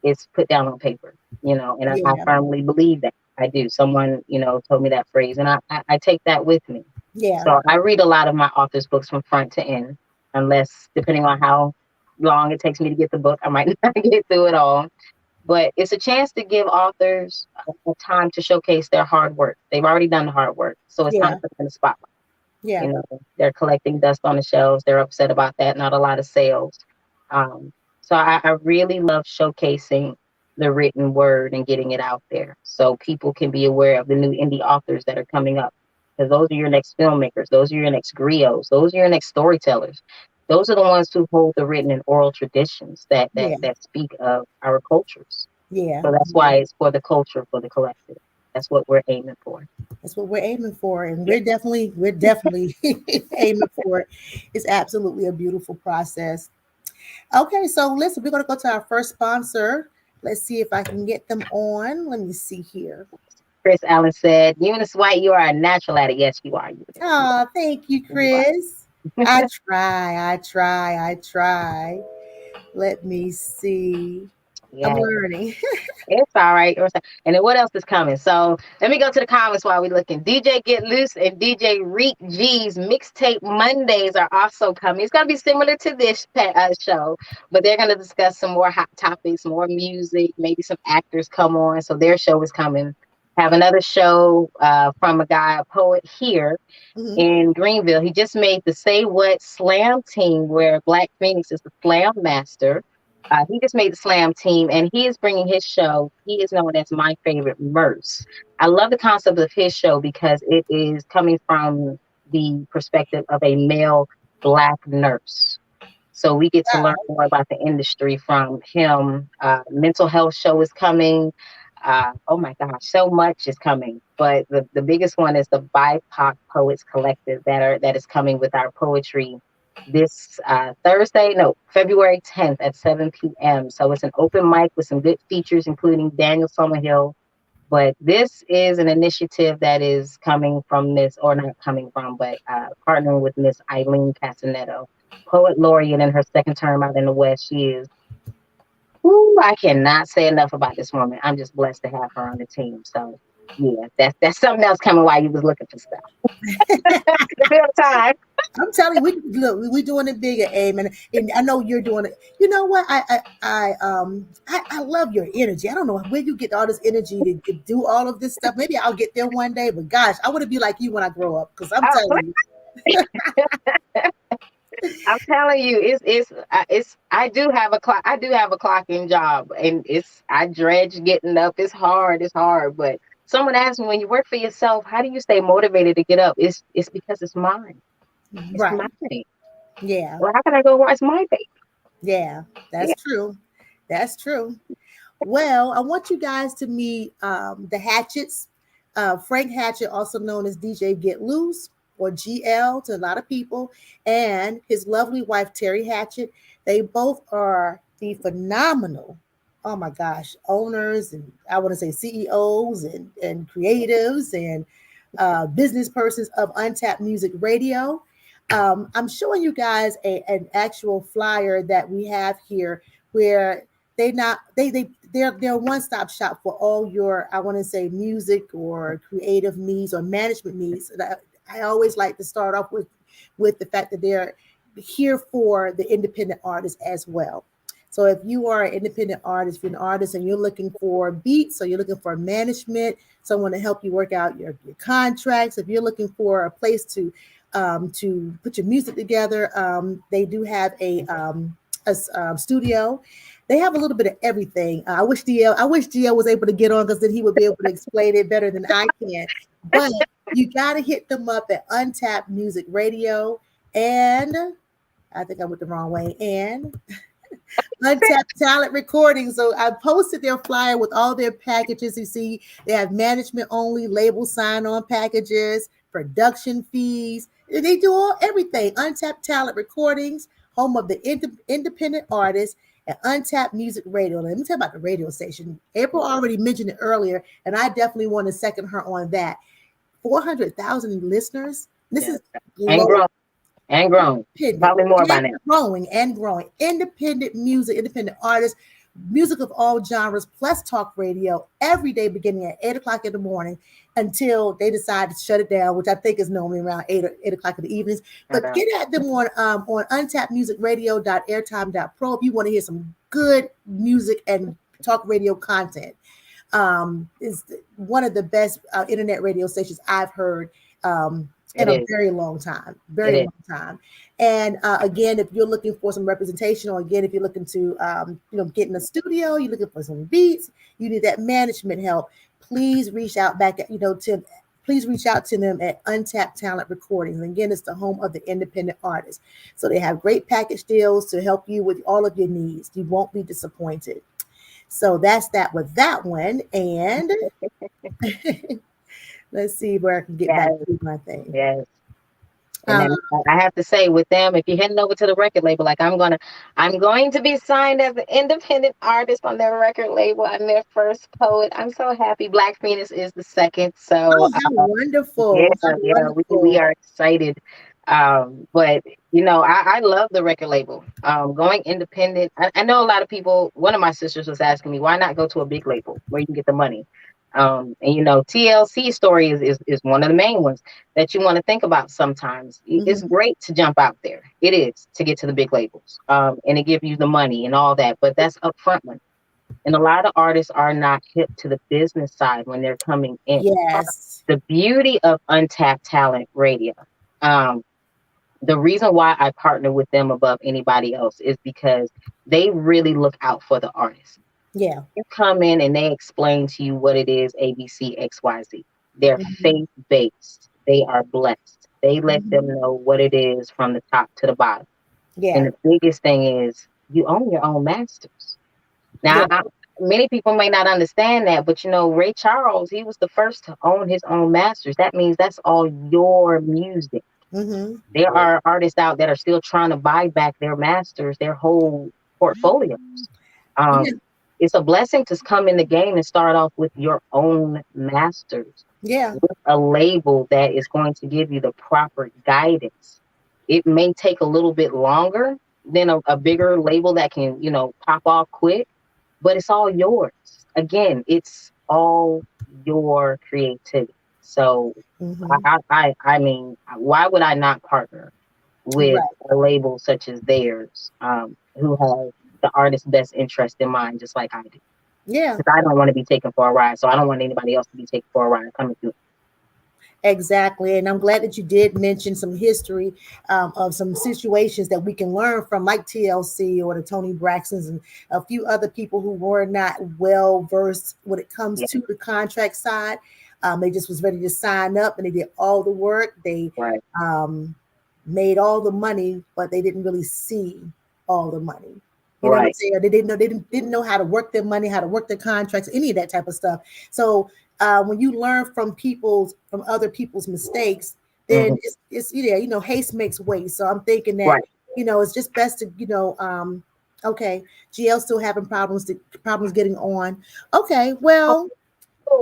it's put down on paper, and I Yeah, firmly believe that. I do. Someone, told me that phrase, and I take that with me. yeah, So I read a lot of my author's books from front to end, unless, depending on how long it takes me to get the book, I might not get through it all. But it's a chance to give authors a time to showcase their hard work. They've already done the hard work, so it's time yeah. to put them in the spotlight. Yeah. You know, they're collecting dust on the shelves. They're upset about that. Not a lot of sales. Um, so I really love showcasing the written word and getting it out there so people can be aware of the new indie authors that are coming up. Because those are your next filmmakers. Those are your next griots. Those are your next storytellers. Those are the ones who hold the written and oral traditions Yeah. that speak of our cultures. Yeah. So that's why it's for the culture, for the collective. That's what we're aiming for. That's what we're aiming for, and Yeah. we're definitely aiming for it. It's absolutely a beautiful process. Okay, so listen, we're gonna go to our first sponsor. Let's see if I can get them on. Let me see here. Chris Allen said, Eunice White, you are a natural at it. Yes, you are, Eunice. Oh, thank you, You are. Chris. I try. Let me see. I'm Yeah. learning. It's all right. And then what else is coming? So let me go to the comments while we're looking. DJ Get Loose and DJ Reek G's Mixtape Mondays are also coming. It's going to be similar to this show, but they're going to discuss some more hot topics, more music, maybe some actors come on. So their show is coming. Have another show from a guy, a poet here Mhm. in Greenville. He just made the Say What Slam team, where Black Phoenix is the slam master. He just made the slam team, and he is bringing his show. He is known as My Favorite Merce. I love the concept of his show because it is coming from the perspective of a male Black nurse. So we get to learn Wow. more about the industry from him. Mental health show is coming. Oh my gosh, so much is coming. But the biggest one is the BIPOC Poets Collective that is coming with our poetry this Thursday, no, February 10th at 7 p.m. So it's an open mic with some good features, including Daniel Summerhill. But this is an initiative that is coming from Miss, or not coming from, but partnering with Miss Eileen Castanetto, poet laureate in her second term out in the West. She is, ooh, I cannot say enough about this woman. I'm just blessed to have her on the team. So yeah, that's something else coming while you was looking for stuff. The real time. I'm telling you, we're doing it big at AIM, and I know you're doing it. You know what? I love your energy. I don't know where you get all this energy to do all of this stuff. Maybe I'll get there one day, but gosh, I want to be like you when I grow up. Because I'm Oh, telling you, I'm telling you, it's. I do have a clock. I do have a clocking job, and I dredge getting up. It's hard. It's hard. But someone asked me, when you work for yourself, how do you stay motivated to get up? It's because it's mine. It's right? mine. Yeah, Well, how can I go where it's my baby? yeah, that's Yeah. true. That's true. Well, I want you guys to meet the Hatchets. Frank Hatchet, also known as DJ Get Loose or GL to a lot of people, and his lovely wife, Terry Hatchet. They both are the phenomenal, oh my gosh, owners, and I want to say CEOs and creatives and business persons of Untapped Music Radio. I'm showing you guys an actual flyer that we have here where they're a one-stop shop for all your, I want to say, music or creative needs or management needs. And I always like to start off with the fact that they're here for the independent artists as well. So if you are an independent artist, if you're an artist and you're looking for beats, or you're looking for management, someone to help you work out your contracts, if you're looking for a place to put your music together, they do have a studio. They have a little bit of everything. I wish DL was able to get on, because then he would be able to explain it better than I can. But you got to hit them up at Untapped Music Radio, and I think I went the wrong way. And Untapped Talent Recording. So I posted their flyer with all their packages. You see, they have management only, label sign on packages, production fees. They do everything. Untapped Talent Recordings, home of the independent artists, and Untapped Music Radio. Let me tell you about the radio station. April already mentioned it earlier, and I definitely want to second her on that. 400,000 listeners. This Yeah. is And global. grown. And grown. Independent Probably more by and now. growing. Independent music, independent artists, music of all genres, plus talk radio every day beginning at 8 o'clock in the morning until they decide to shut it down, which I think is normally around 8 o'clock in the evenings. But get at them on untappedmusicradio.airtime.pro if you want to hear some good music and talk radio content. Is one of the best internet radio stations I've heard. It in a is. very long time, It very is. long time. And again, if you're looking for some representation, or again, if you're looking to, get in the studio, you're looking for some beats, you need that management help, please reach out back at, please reach out to them at Untapped Talent Recordings. And again, it's the home of the independent artists. So they have great package deals to help you with all of your needs. You won't be disappointed. So that's that with that one. And let's see where I can get back Yes. to my thing. Yes. And Um, then I have to say with them, if you're heading over to the record label, like I'm going to be signed as an independent artist on their record label. I'm their first poet. I'm so happy. Black Phoenix is the second. So oh, how yeah, wonderful! How yeah, we wonderful! are excited. But I love the record label. Going independent. I know a lot of people. One of my sisters was asking me, why not go to a big label where you can get the money? And TLC story is one of the main ones that you want to think about sometimes. It's Mhm. great to jump out there. It is to get to the big labels. And it give you the money and all that, but that's upfront money. And a lot of artists are not hip to the business side when they're coming in. Yes. The beauty of Untapped Talent Radio, um, the reason why I partner with them above anybody else is because they really look out for the artist. Yeah. You come in and they explain to you what it is, ABC, XYZ. They're Mhm. faith based. They are blessed. They let them Mhm. know what it is from the top to the bottom. And Yeah. the biggest thing is you own your own masters. Yeah. Now, many people may not understand that, but Ray Charles, he was the first to own his own masters. That means that's all your music. Mhm. There are artists out that are still trying to buy back their masters, their whole portfolios. Yeah. Um, it's a blessing to come in the game and start off with your own masters, Yeah. with a label that is going to give you the proper guidance. It may take a little bit longer than a bigger label that can, pop off quick, but it's all yours. Again, it's all your creativity. So Mhm. I mean, why would I not partner with Right. a label such as theirs, who has the artist's best interest in mind, just like I do? Yeah. Because I don't want to be taken for a ride, so I don't want anybody else to be taken for a ride coming through. Exactly. And I'm glad that you did mention some history, of some situations that we can learn from, like TLC or the Tony Braxtons and a few other people who were not well versed when it comes Yeah, to the contract side. They just was ready to sign up and they did all the work. They right, um, made all the money, but they didn't really see all the money. You know what I'm right, saying? They didn't know how to work their money, how to work their contracts, any of that type of stuff. So when you learn from other people's mistakes, then hmm it's haste makes waste. So I'm thinking that right. it's just best to okay, GL still having problems getting on. Okay, well,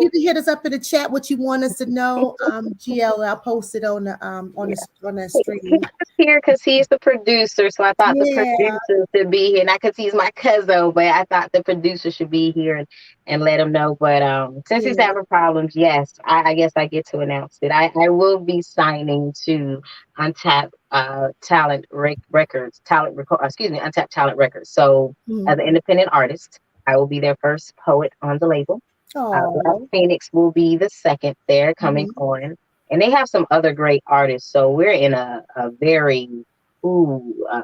you can hit us up in the chat what you want us to know. GL, I'll post it on the on the He stream. was here because he's the producer, so I thought the Yeah, producer should be here. Not because he's my cousin, but I thought the producer should be here and let him know. But since he's yeah. having problems, yes, I guess I get to announce it. I will be signing to Untapped Records, Untapped Talent Records. So as Mm. an independent artist, I will be their first poet on the label. Black Oh. Phoenix will be the second there coming Mhm. on. And they have some other great artists. So we're in a very a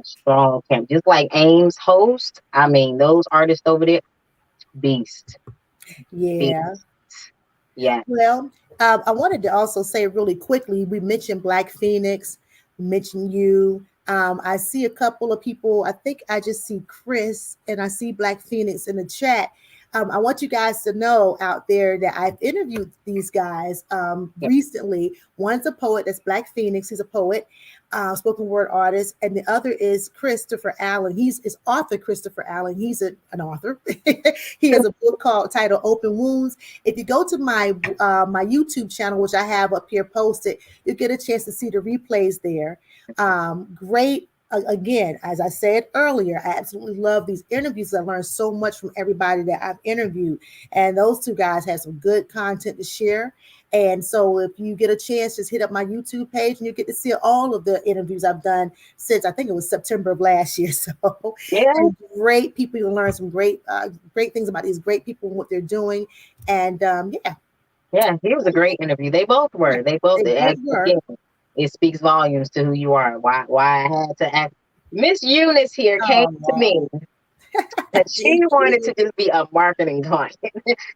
strong camp. Just like Aim's host. I mean, those artists over there, beast. Beast. Yeah. Yeah. Well, I wanted to also say really quickly, we mentioned Black Phoenix, we mentioned you. I see a couple of people. I think I just see Chris and I see Black Phoenix in the chat. I want you guys to know out there that I've interviewed these guys Yeah. recently. One's a poet, that's Black Phoenix. He's a poet, spoken word artist, and the other is Christopher Allen. He's author Christopher Allen. He's an author. He has a book called titled Open Wounds. If you go to my YouTube channel, which I have up here posted, you'll get a chance to see the replays there. Great. Again, as I said earlier, I absolutely love these interviews. I learned so much from everybody that I've interviewed, and those two guys have some good content to share. And so, if you get a chance, just hit up my YouTube page, and you get to see all of the interviews I've done since I think it was September of last year. So, Yeah. and great people. You learn some great things about these great people and what they're doing. And yeah, Yeah, he was a great interview. They both Yeah, were. They both, they both were. again, it speaks volumes to who you are. Why I had to act. Miss Eunice here came to Oh, me that she thank wanted to you. just be a marketing client.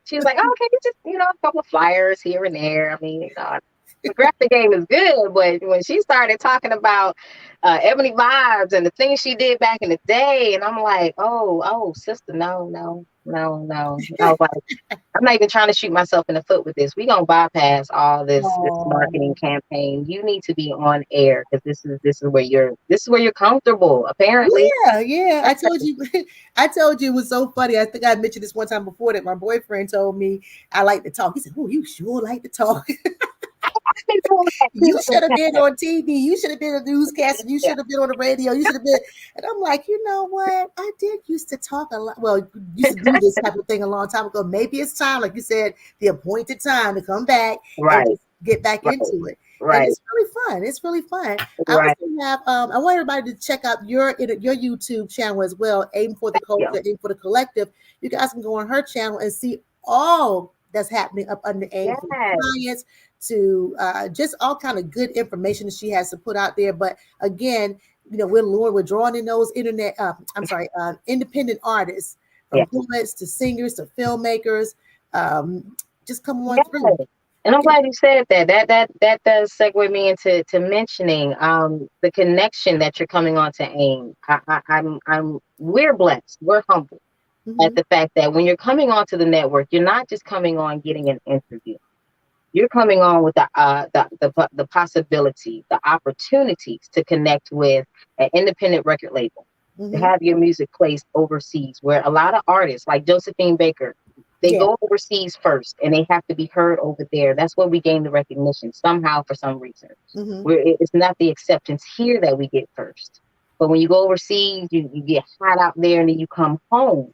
She was like, "Oh, can you just, a couple of flyers here and there?" I mean, the graphic game is good, but when she started talking about Ebony Vibes and the things she did back in the day, and I'm like, "Oh, sister, no, no, no, no." I was like, I'm not even trying to shoot myself in the foot with this. We're gonna bypass all this marketing Oh, campaign. You need to be on air because this is where you're comfortable, apparently. yeah, yeah. I told you, I told you it was so funny. I think I mentioned this one time before that my boyfriend told me I like to talk. He said, "Oh, you sure like to talk? I've been doing that too You in the should have been past. on TV. You should have been a newscaster. You Yeah, should have been on the radio. You should have been." And I'm like, you know what? I did used to talk a lot. Well, used to do this type of thing a long time ago. Maybe it's time, like you said, the appointed time to come back and right, just get back right, into it. And right, it's really fun. It's really fun. I also right. have I want everybody to check out your YouTube channel as well, Aim for the Yeah, Culture, Aim for the Collective. You guys can go on her channel and see all that's happening up under Aim for yes, Science to just all kind of good information that she has to put out there. But again, we're drawing in those independent artists, from yes, poets to singers to filmmakers. Just come on through. yes. And I'm glad you said that. That does segue me into mentioning the connection that you're coming on to AIM. We're blessed. We're humble at Hmm. the fact that when you're coming onto the network, you're not just coming on getting an interview. You're coming on with the possibility, the opportunities to connect with an independent record label, to Hmm. have your music placed overseas, where a lot of artists like Josephine Baker, they Yeah. go overseas first and they have to be heard over there. That's where we gain the recognition somehow for some reason. Hmm. Where it's not the acceptance here that we get first. But when you go overseas, you get hot out there and then you come home,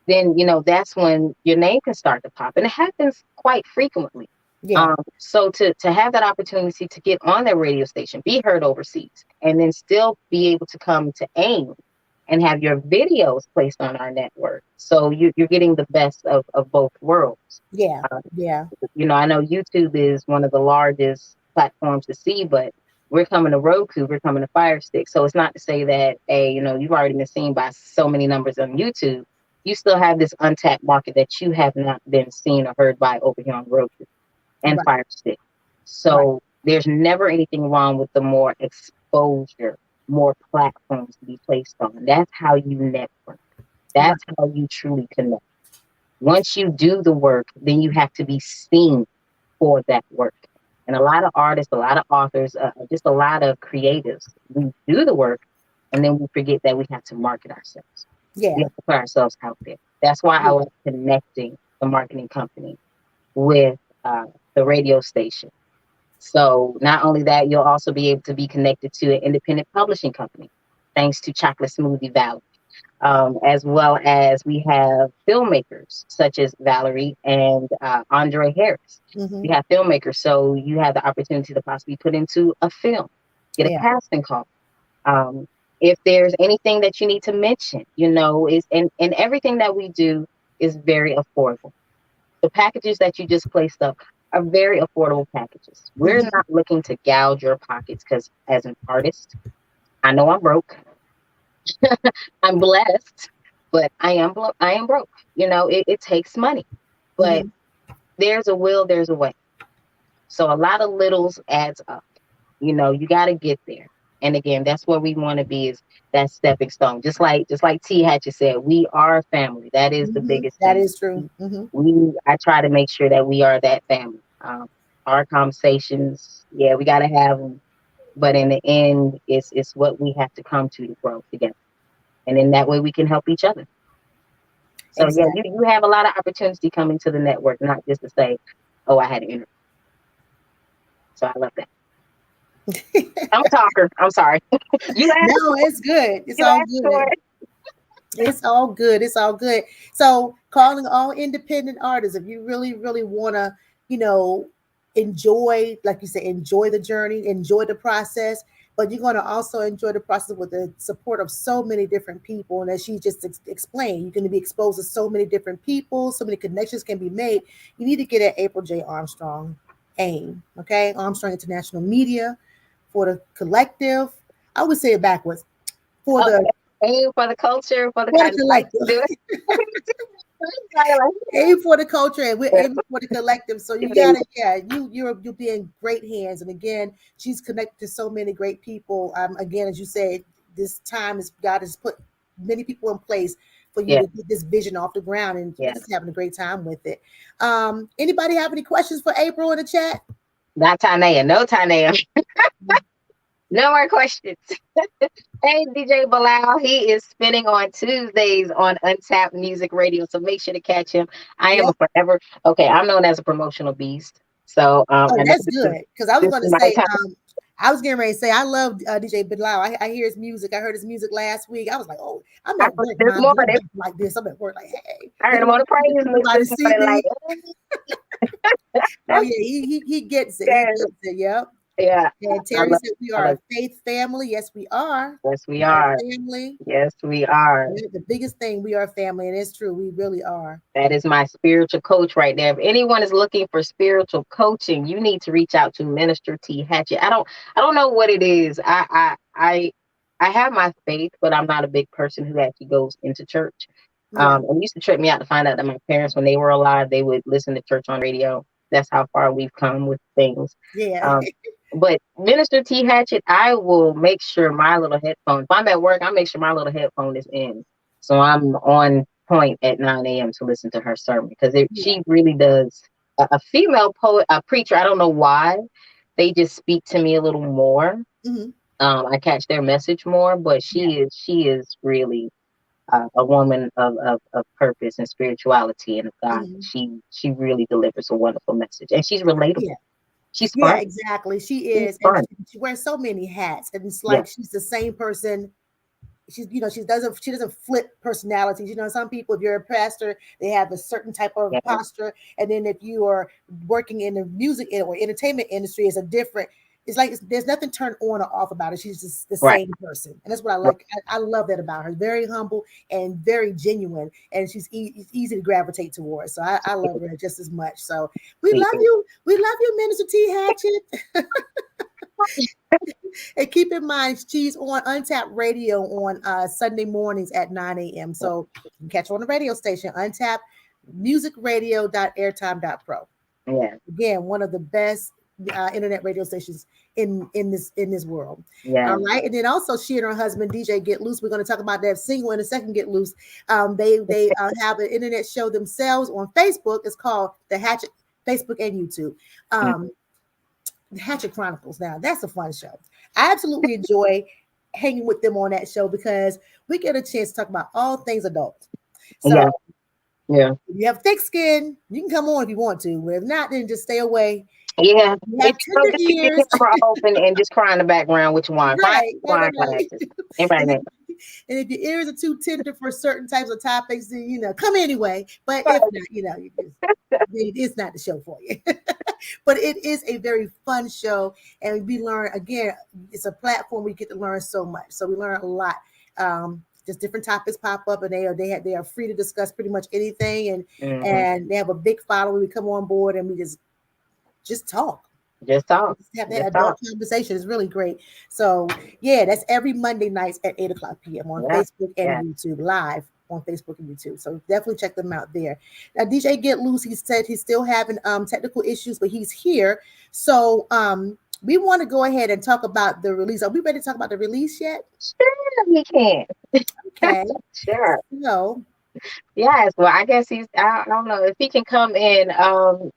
then that's when your name can start to pop. And it happens quite frequently. Yeah. So to have that opportunity to get on that radio station, be heard overseas, and then still be able to come to AIM and have your videos placed on our network. So you're getting the best of both worlds. Yeah. Uh, Yeah. I know YouTube is one of the largest platforms to see, but we're coming to Roku, we're coming to Fire Stick. So it's not to say that, hey, you've already been seen by so many numbers on YouTube. You still have this untapped market that you have not been seen or heard by over here on Roku and Right. Fire Stick. Right. So there's never anything wrong with the more exposure, more platforms to be placed on. That's how you network. Right. That's how you truly connect. Once you do the work, then you have to be seen for that work. And a lot of artists, a lot of authors, just a lot of creatives, we do the work and then we forget that we have to market ourselves. We Yeah. have to put ourselves out there. That's why I Yeah. was connecting the marketing company with the radio station. So not only that, you'll also be able to be connected to an independent publishing company, thanks to Chocolate Smoothie Valley. As well as we have filmmakers such as Valerie and Andre Harris. Hmm. You have filmmakers, so you have the opportunity to possibly put into a film, get a Yeah. casting call. Um, if there's anything that you need to mention, is and everything that we do is very affordable. The packages that you just placed up are very affordable packages. We're Hmm. not looking to gouge your pockets because as an artist, I know I'm broke. I'm blessed, but I am broke. It takes money, but Hmm. there's a will, there's a way. So a lot of littles adds up. You got to get there. And again, that's where we want to be is that stepping stone. Just like T Hatchet said, we are a family. That is the Hmm. biggest That thing. is true. Hmm. I try to make sure that we are that family. Our conversations, yeah, we got to have them, but in the end, it's what we have to come to grow together, and in that way, we can help each other. So yeah, Exactly. you have a lot of opportunity coming to the network, not just to say, "Oh, I had an interview." So I love that. I'm a talker. I'm sorry. You asked No, for it's good. It's you all asked for good. it. It's all good. It's all good. So, calling all independent artists, if you really, really want to, you know, enjoy, like you say, enjoy the journey, enjoy the process, but you're going to also enjoy the process with the support of so many different people. And as she just explained, you're going to be exposed to so many different people, so many connections can be made. You need to get at April J. Armstrong, AIM, okay? Armstrong International Media, for the collective. I would say it backwards. For Okay. the Aim for the culture, for the for the kind of like collective. to do it. Aim for the culture, and we're aiming for the collective. So you Yeah. gotta, yeah, you'll be in great hands. And again, she's connected to so many great people. Again, as you said, this time is God has put many people in place for you Yeah. to get this vision off the ground, and we're Yeah. just having a great time with it. Anybody have any questions for April in the chat? Not Tanea. No Tanea. No more questions. Hey, DJ Bilal, he is spinning on Tuesdays on Untapped Music Radio, so make sure to catch him. I am Yeah. a forever, okay, I'm known as a promotional beast. So Oh, I know that's good. Because I was this going is to my say, time. I was getting ready to say, I love DJ Bilal. I hear his music. I heard his music last week. I was like, oh, I'm I at heard work, this mind you. I'm morning. not like this. I'm at work, like, hey, I heard let him on me the praise get list everybody this morning, CD. Oh yeah, he gets it. He yeah, gets it. Yep. yeah, And I Terry love, said we I are love, a faith family. Yes, we are. yes, we We are are. a family. Yes, we are. Yeah, the biggest thing, we are family, and it's true. We really are. That is my spiritual coach right there. If anyone is looking for spiritual coaching, you need to reach out to Minister T. Hatchet. I don't know what it is. I have my faith, but I'm not a big person who actually goes into church. Yeah. It used to trip me out to find out that my parents, when they were alive, they would listen to church on radio. That's how far we've come with things. Yeah. Um, but Minister T. Hatchet, I will make sure my little headphone, if I'm at work, I make sure my little headphone is in. So I'm on point at 9 a.m. to listen to her sermon because Yeah. she really does. A female poet, a preacher, I don't know why, they just speak to me a little more. Hmm. I catch their message more, but Yeah. she is really a woman of purpose and spirituality and of God. Hmm. She really delivers a wonderful message, and she's Yeah. relatable. She's Yeah, fun. exactly. She She's is, and fun. she wears so many hats, and it's Yeah, like she's the same person. She doesn't flip personalities. Some people, if you're a pastor, they have a certain type of yeah, posture, and then if you are working in the music or entertainment industry, it's a different. It's like there's nothing turned on or off about it. She's just the right, same person, and that's what I right. like. I love that about her. Very humble and very genuine, and she's it's easy to gravitate towards. So I love her just as much. So we She love is. you. We love you, Minister T. Hatchet. And keep in mind, she's on Untapped Radio on Sunday mornings at 9 a.m. So you can catch her on the radio station, Untapped musicradio.airtime.pro. Yeah, Again, one of the best internet radio stations in this world. yeah, All right, and then also she and her husband DJ Get Loose. We're going to talk about that single in a second. Get Loose. They have an internet show themselves on Facebook. It's called the Hatchet, Facebook and YouTube. mm, The Hatchet Chronicles. Now that's a fun show. I absolutely enjoy hanging with them on that show because we get a chance to talk about all things adult. So yeah, yeah, if you have thick skin, you can come on if you want to. But if not, then just stay away. yeah. You If have you know, tender just keep your ears. camera open and just cry in the background with your wine. Cry Right. with wine glasses. Anybody And if, know? and if your ears are too tender for certain types of topics, then come anyway. But if not, it's not the show for you. But it is a very fun show, and we learn again. It's a platform we get to learn so much. So we learn a lot. Just different topics pop up, and they are free to discuss pretty much anything, and Hmm. and they have a big following. We come on board and we just talk. Just talk. Just have that Just adult talk. conversation. It's really great. So yeah, that's every Monday nights at 8 o'clock p.m. on Yeah, Facebook and yeah. YouTube, live on Facebook and YouTube. So definitely check them out there. Now DJ Get Loose, he said he's still having technical issues, but he's here. So we want to go ahead and talk about the release. Are we ready to talk about the release yet? Sure, we can. Okay. Sure. So Yes. Well, I guess I don't know if he can come in.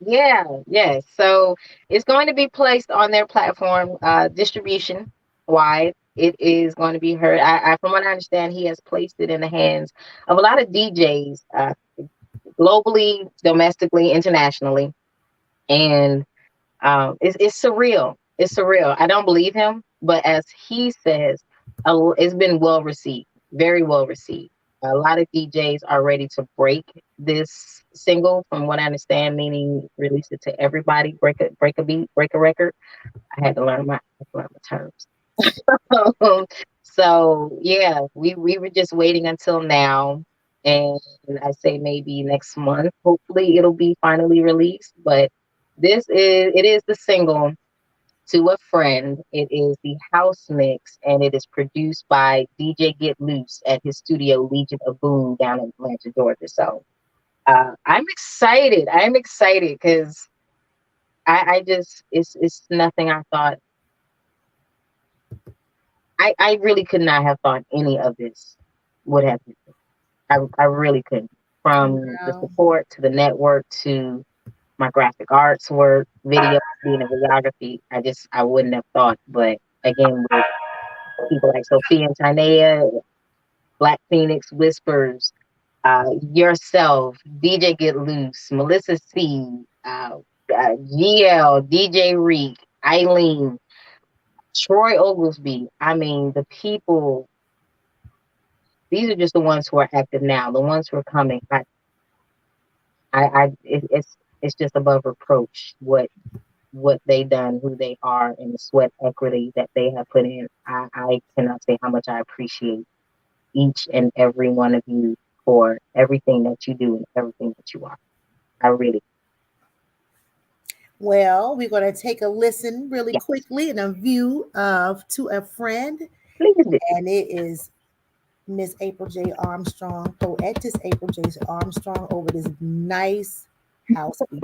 Yeah. Yes. So it's going to be placed on their platform, distribution wide. It is going to be heard. From what I understand, he has placed it in the hands of a lot of DJs, globally, domestically, internationally, and it's surreal. It's surreal. I don't believe him, but as he says, it's been well received, very well received. A lot of DJs are ready to break this single, from what I understand, meaning release it to everybody, break a beat, break a record. I had to learn my terms. So yeah, we were just waiting until now, and I say maybe next month. Hopefully, it'll be finally released. But it is the single to a friend. It is the house mix, and it is produced by DJ Get Loose at his studio Legion of Boom down in Atlanta, Georgia. So I'm excited. I'm excited because I just it's nothing I thought. I really could not have thought any of this would have happened. I really couldn't. From the Wow. support to the network to my graphic arts work, video, being a videography, I wouldn't have thought. But again, with people like Sophia and Tanea, Black Phoenix Whispers, yourself, DJ Get Loose, Melissa C, GL, DJ Reek, Eileen, Troy Oglesby. I mean, the people, these are just the ones who are active now. The ones who are coming, it's just above reproach what they done, who they are, and the sweat equity that they have put in. I cannot say how much I appreciate each and every one of you for everything that you do and everything that you are. I really, Well, we're going to take a listen really yes, quickly and a view of To a Friend, please do. and it is Miss April J. Armstrong, Poetess April J. Armstrong, over this nice house beat.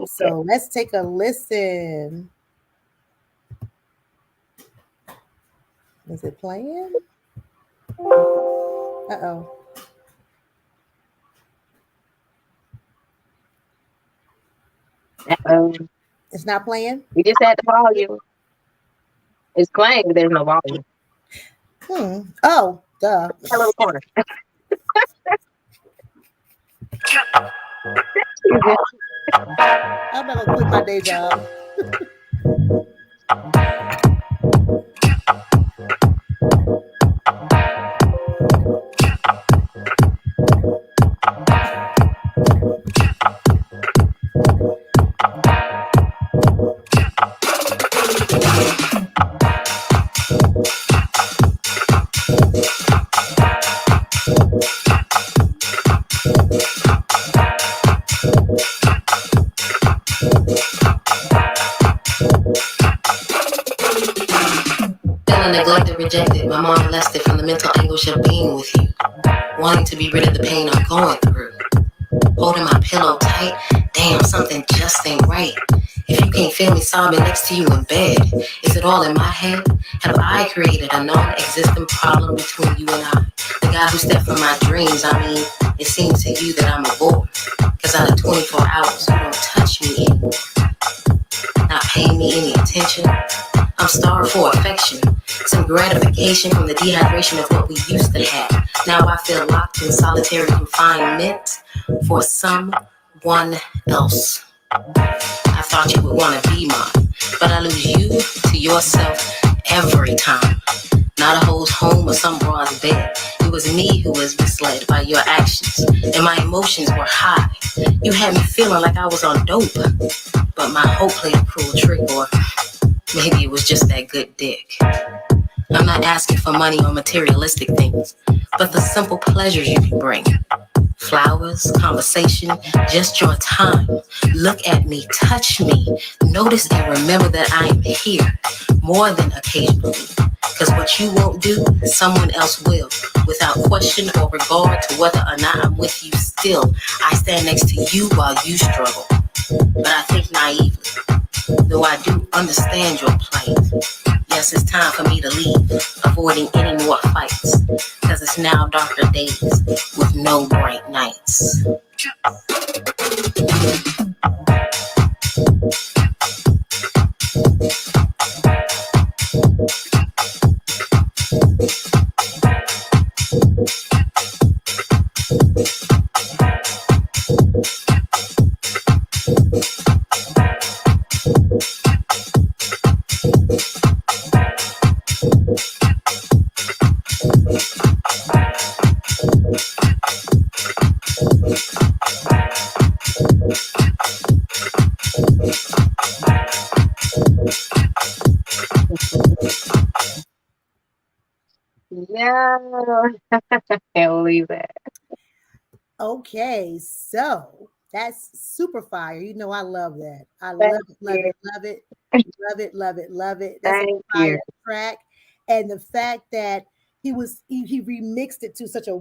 So let's take a listen. Is it playing? Uh-oh. It's not playing? We just had the volume. It's playing, but there's no volume. Oh, duh. That little corner. I'm not gonna quit my day job. Feeling neglected, rejected, my mom molested from the mental anguish of being with you. Wanting to be rid of the pain I'm going through. Holding my pillow tight, damn, something just ain't right. If you can't feel me sobbing next to you in bed, is it all in my head? Have I created a non-existent problem between you and I? The guy who stepped from my dreams, I mean, it seems to you that I'm a bore. Cause out of 24 hours, you don't touch me anymore. Not paying me any attention. I'm starved for affection, some gratification from the dehydration of what we used to have. Now I feel locked in solitary confinement for someone else. I thought you would want to be mine, but I lose you to yourself every time. Not a whole home or some broad's bed. It was me who was misled by your actions, and my emotions were high. You had me feeling like I was on dope, but my hope played a cruel trick, or maybe it was just that good dick. I'm not asking for money or materialistic things, but the simple pleasures you can bring. Flowers, conversation, just your time. Look at me, touch me, notice and remember that I am here, more than occasionally. Cause what you won't do, someone else will, without question or regard to whether or not I'm with you still. I stand next to you while you struggle. But I think naively, though I do understand your plight. Yes, it's time for me to leave, avoiding any more fights. Cause it's now darker days with no bright nights. Yeah. Can't believe that. Okay, so that's super fire. You know, I love that. I Thank love it, love you. it, love it, love it, love it, love it. That's a Thank fire you. track, and the fact that he remixed it to such a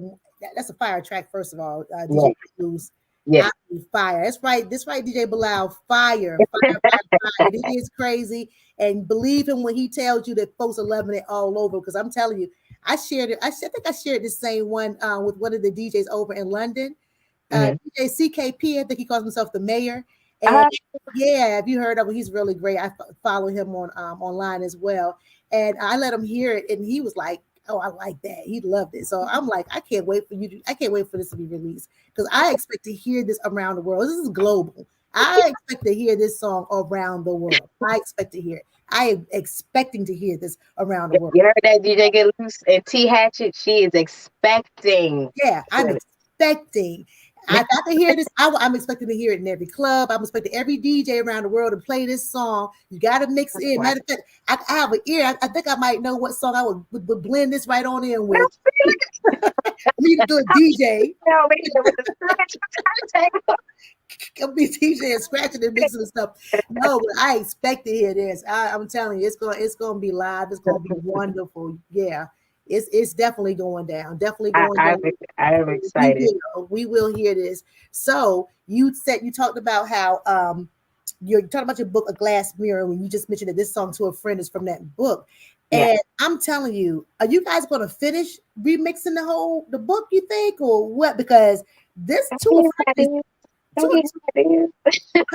that's a fire track. First of all, Yeah. DJ Blues, Yeah. I mean, fire. That's right, DJ Bilal, fire, fire, fire, fire. It is crazy, and believe him when he tells you that folks are loving it all over. Because I'm telling you. I shared it. I think I shared the same one with one of the DJs over in London. Mhm. DJ CKP, I think he calls himself the mayor. And Uh, yeah, have you heard of him? He's really great. I follow him on online as well. And I let him hear it, and he was like, "Oh, I like that." He loved it. So I'm like, I can't wait for you to. I can't wait for this to be released because I expect to hear this around the world. This is global. I expect to hear this song around the world. I expect to hear it. I am expecting to hear this around the world. you heard that DJ Get Loose and T Hatchet? She is expecting. Yeah, I'm expecting. I got to hear this. I'm expecting to hear it in every club. I'm expecting every DJ around the world to play this song. You got to mix it in. Wow. Matter of fact, I have an ear. I think I might know what song I would blend this right on in with. Me to do a DJ. Over here with the scratch. I'll be DJ and scratching and mixing and stuff. No, but I expect to hear this. I'm telling you, it's gonna be live. It's gonna be wonderful. Yeah, it's definitely going down. Definitely going down. I am excited. We will hear this. So you talked about how you're talking about your book A Glass Mirror when you just mentioned that this song to a friend is from that book. Yeah. And I'm telling you, are you guys going to finish remixing the book, you think, or what? Because this to a friend is Don't get some ideas.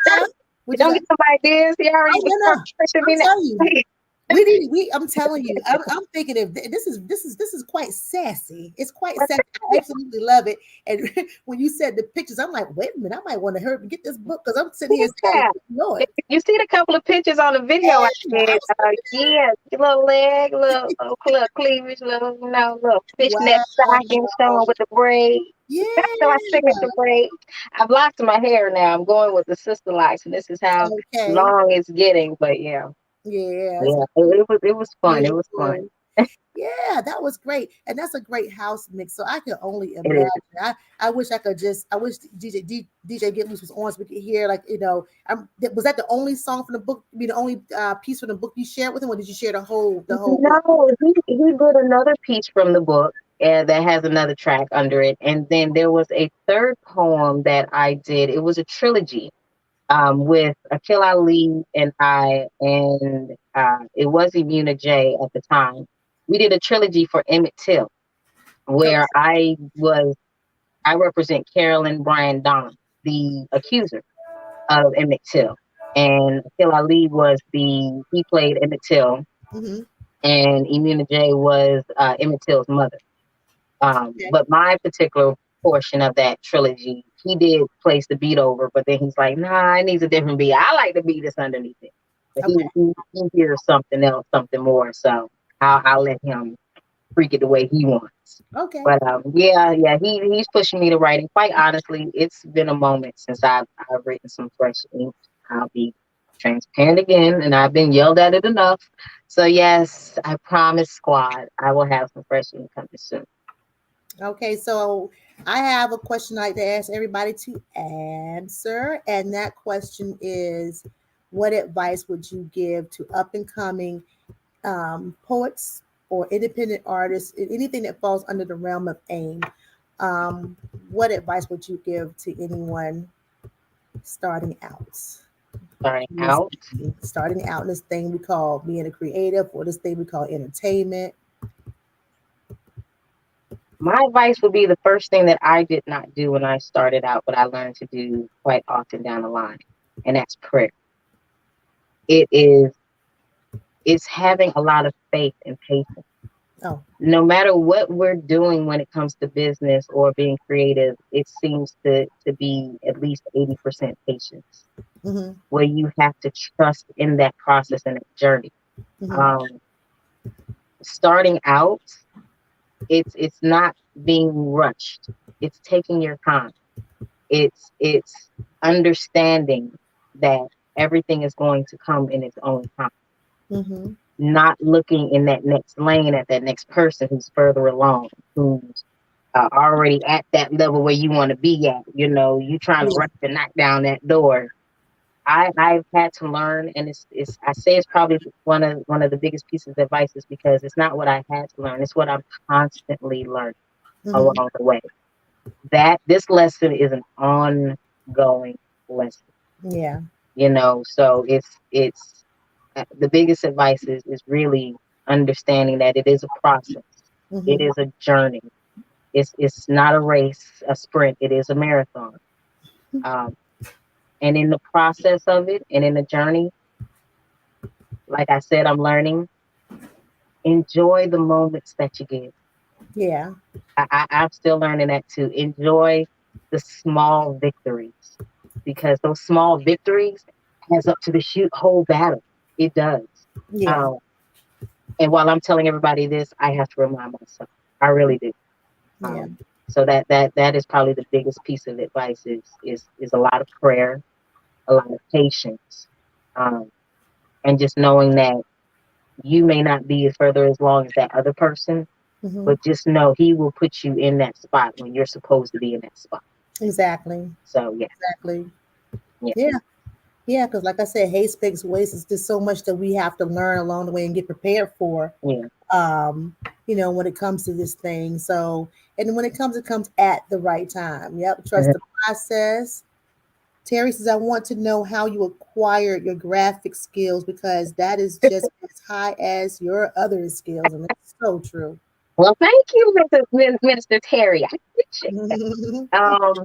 huh? Would you Don't like? get some ideas. You already Oh no, no. pressuring me I'm now. telling you, I'm telling you, I'm thinking if this is quite sassy. It's quite sassy. I absolutely love it. And when you said the pictures, I'm like, wait a minute, I might want to hurry and get this book because I'm sitting here saying, Yeah. Lord, You see a couple of pictures on the video I yeah, I did. was looking Yeah, little leg, little cleavage, little fishnet stocking wow, showing with the braid. yeah, So I signature braid. I've locked my hair now. I'm going with the sister locks, and this is how okay, long it's getting. But yeah, yeah, it's yeah, it was fun. It really was fun. cool. Yeah, that was great, and that's a great house mix. So I can only It imagine. is. I wish I could just. I wish DJ Get Loose was on so we could hear like was that the only song from the book? Be the only piece from the book you shared with him, or did you share the whole book? No, he did another piece from the book that has another track under it, and then there was a third poem that I did. It was a trilogy with Akil Ali and it was Imuna J at the time. We did a trilogy for Emmett Till, Okay. where I represent Carolyn Bryan Don, the accuser of Emmett Till, and Akil Ali he played Emmett Till, Hmm. and Imuna J was Emmett Till's mother. Okay. But my particular portion of that trilogy, he did place the beat over, but then he's like, nah, it needs a different beat. I like the beat that's underneath it. But Okay. he hears something else, something more. So I'll let him freak it the way he wants. Okay. But yeah, he's pushing me to write. And quite honestly, it's been a moment since I've written some fresh ink. I'll be transparent again, and I've been yelled at it enough. So yes, I promise, squad, I will have some fresh ink coming soon. Okay. So I have a question I'd like to ask everybody to answer, and that question is, what advice would you give to up and coming poets or independent artists, anything that falls under the realm of AIM? Um, what advice would you give to anyone starting out? Starting This out. starting out in this thing we call being a creative, or this thing we call entertainment. My advice would be the first thing that I did not do when I started out, but I learned to do quite often down the line, and that's prayer. It is it's having a lot of faith and patience. Oh, No matter what we're doing when it comes to business or being creative, it seems to be at least 80% patience, mm-hmm, where you have to trust in that process and that journey. mm-hmm, Um, Starting out, it's not being rushed. It's taking your time. It's understanding that everything is going to come in its own time. mm-hmm. not looking in that next lane at that next person who's further along, who's already at that level where you want to be at. You trying to Yeah. rush to knock down that door. I've had to learn, and it's I say it's probably one of the biggest pieces of advice is because it's not what I had to learn, it's what I'm constantly learning Mhm. along the way. That this lesson is an ongoing lesson, Yeah. so it's the biggest advice is really understanding that it is a process. It Mhm. is a journey. It's not a race, a sprint. It is a marathon. Um, and in the process of it, and in the journey, like I said, I'm learning. Enjoy the moments that you get. Yeah. I'm still learning that too. Enjoy the small victories, because those small victories adds up to the whole battle. It does. Yeah. Um, and while I'm telling everybody this, I have to remind myself. I really do. Yeah. So that is probably the biggest piece of advice is a lot of prayer, a lot of patience, um, and just knowing that you may not be as further as long as that other person, Mhm. but just know he will put you in that spot when you're supposed to be in that spot. Exactly. So yeah, Exactly. yeah, Yeah. Yeah, because like I said, hate speaks waste. It's just so much that we have to learn along the way and get prepared for. yeah. Um, when it comes to this thing. So, and when it comes at the right time. Yep. Trust Mhm. the process. Terry says, I want to know how you acquired your graphic skills because that is just as high as your other skills. And it's so true. Well, thank you, Minister Terry. I appreciate that. Mhm. Um,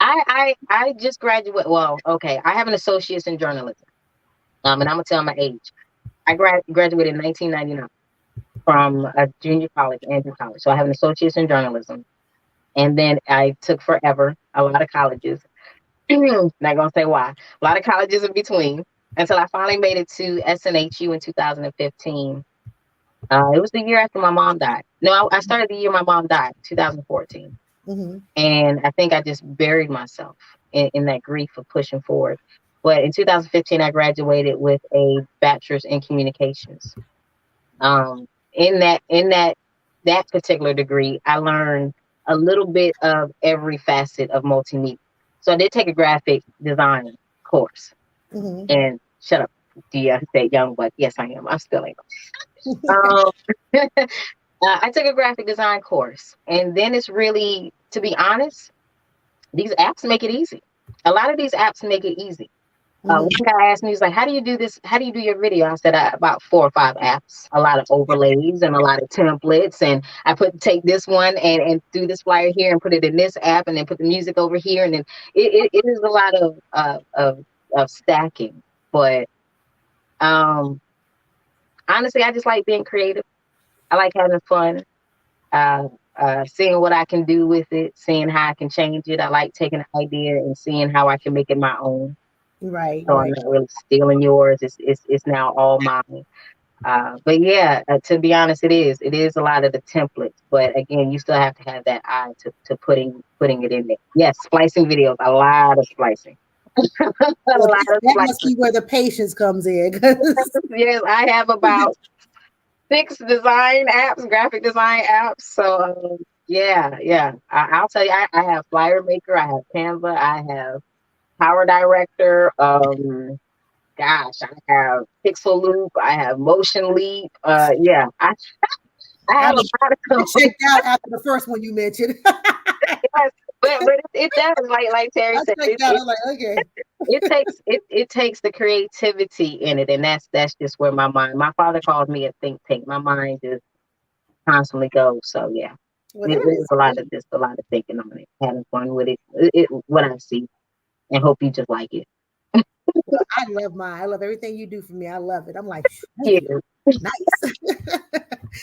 I just graduated. Well, okay, I have an associate's in journalism. And I'm gonna tell my age. I graduated in 1999 from a junior college, Andrew College. So I have an associate's in journalism. And then I took forever, a lot of colleges. Not gonna say why. A lot of colleges in between until I finally made it to SNHU in 2015. It was the year after my mom died. No, I started the year my mom died, 2014. Mhm. And I think I just buried myself in that grief of pushing forward. But in 2015, I graduated with a bachelor's in communications. In that particular degree, I learned a little bit of every facet of multimedia. So I did take a graphic design course. Mhm. And shut up, Dia said young, but yes, I am. I'm still young. Um, I took a graphic design course, and then it's really, to be honest, these apps make it easy. A lot of these apps make it easy. One Mhm. guy asked me, he's like, "How do you do this? How do you do your video?" I said, "About 4 or 5 apps, a lot of overlays and a lot of templates, and I take this one and do this flyer here and put it in this app, and then put the music over here, and then it is a lot of stacking." But um, honestly, I just like being creative. I like having fun. Uh, seeing what I can do with it, seeing how I can change it. I like taking an idea and seeing how I can make it my own. Right, So I'm right. not really stealing yours. It's now all mine. But yeah, to be honest, it is a lot of the templates. But again, you still have to have that eye to putting it in there. Yes, splicing videos, a lot of splicing, a Well, lot of that must splicing. be where the patience comes in. 'Cause- Yes, I have about 6 design apps, graphic design apps. So yeah, yeah. I'll tell you, I have Flyer Maker, I have Canva, I have Power Director. Gosh, I have Pixel Loop, I have Motion Leap. Yeah, I I have mean, a lot of I them. checked out after the first one you mentioned. Yes, but it does, like Terry I said, checked out. I'm like, okay. it takes the creativity in it, and that's just where my father called me a think tank. My mind just constantly goes. So yeah, Well, it that is is a lot of thinking on it, having fun with it. What I see, and hope you just like it. well, I love mine. I love everything you do for me. I love it. I'm like, Yeah. okay, nice.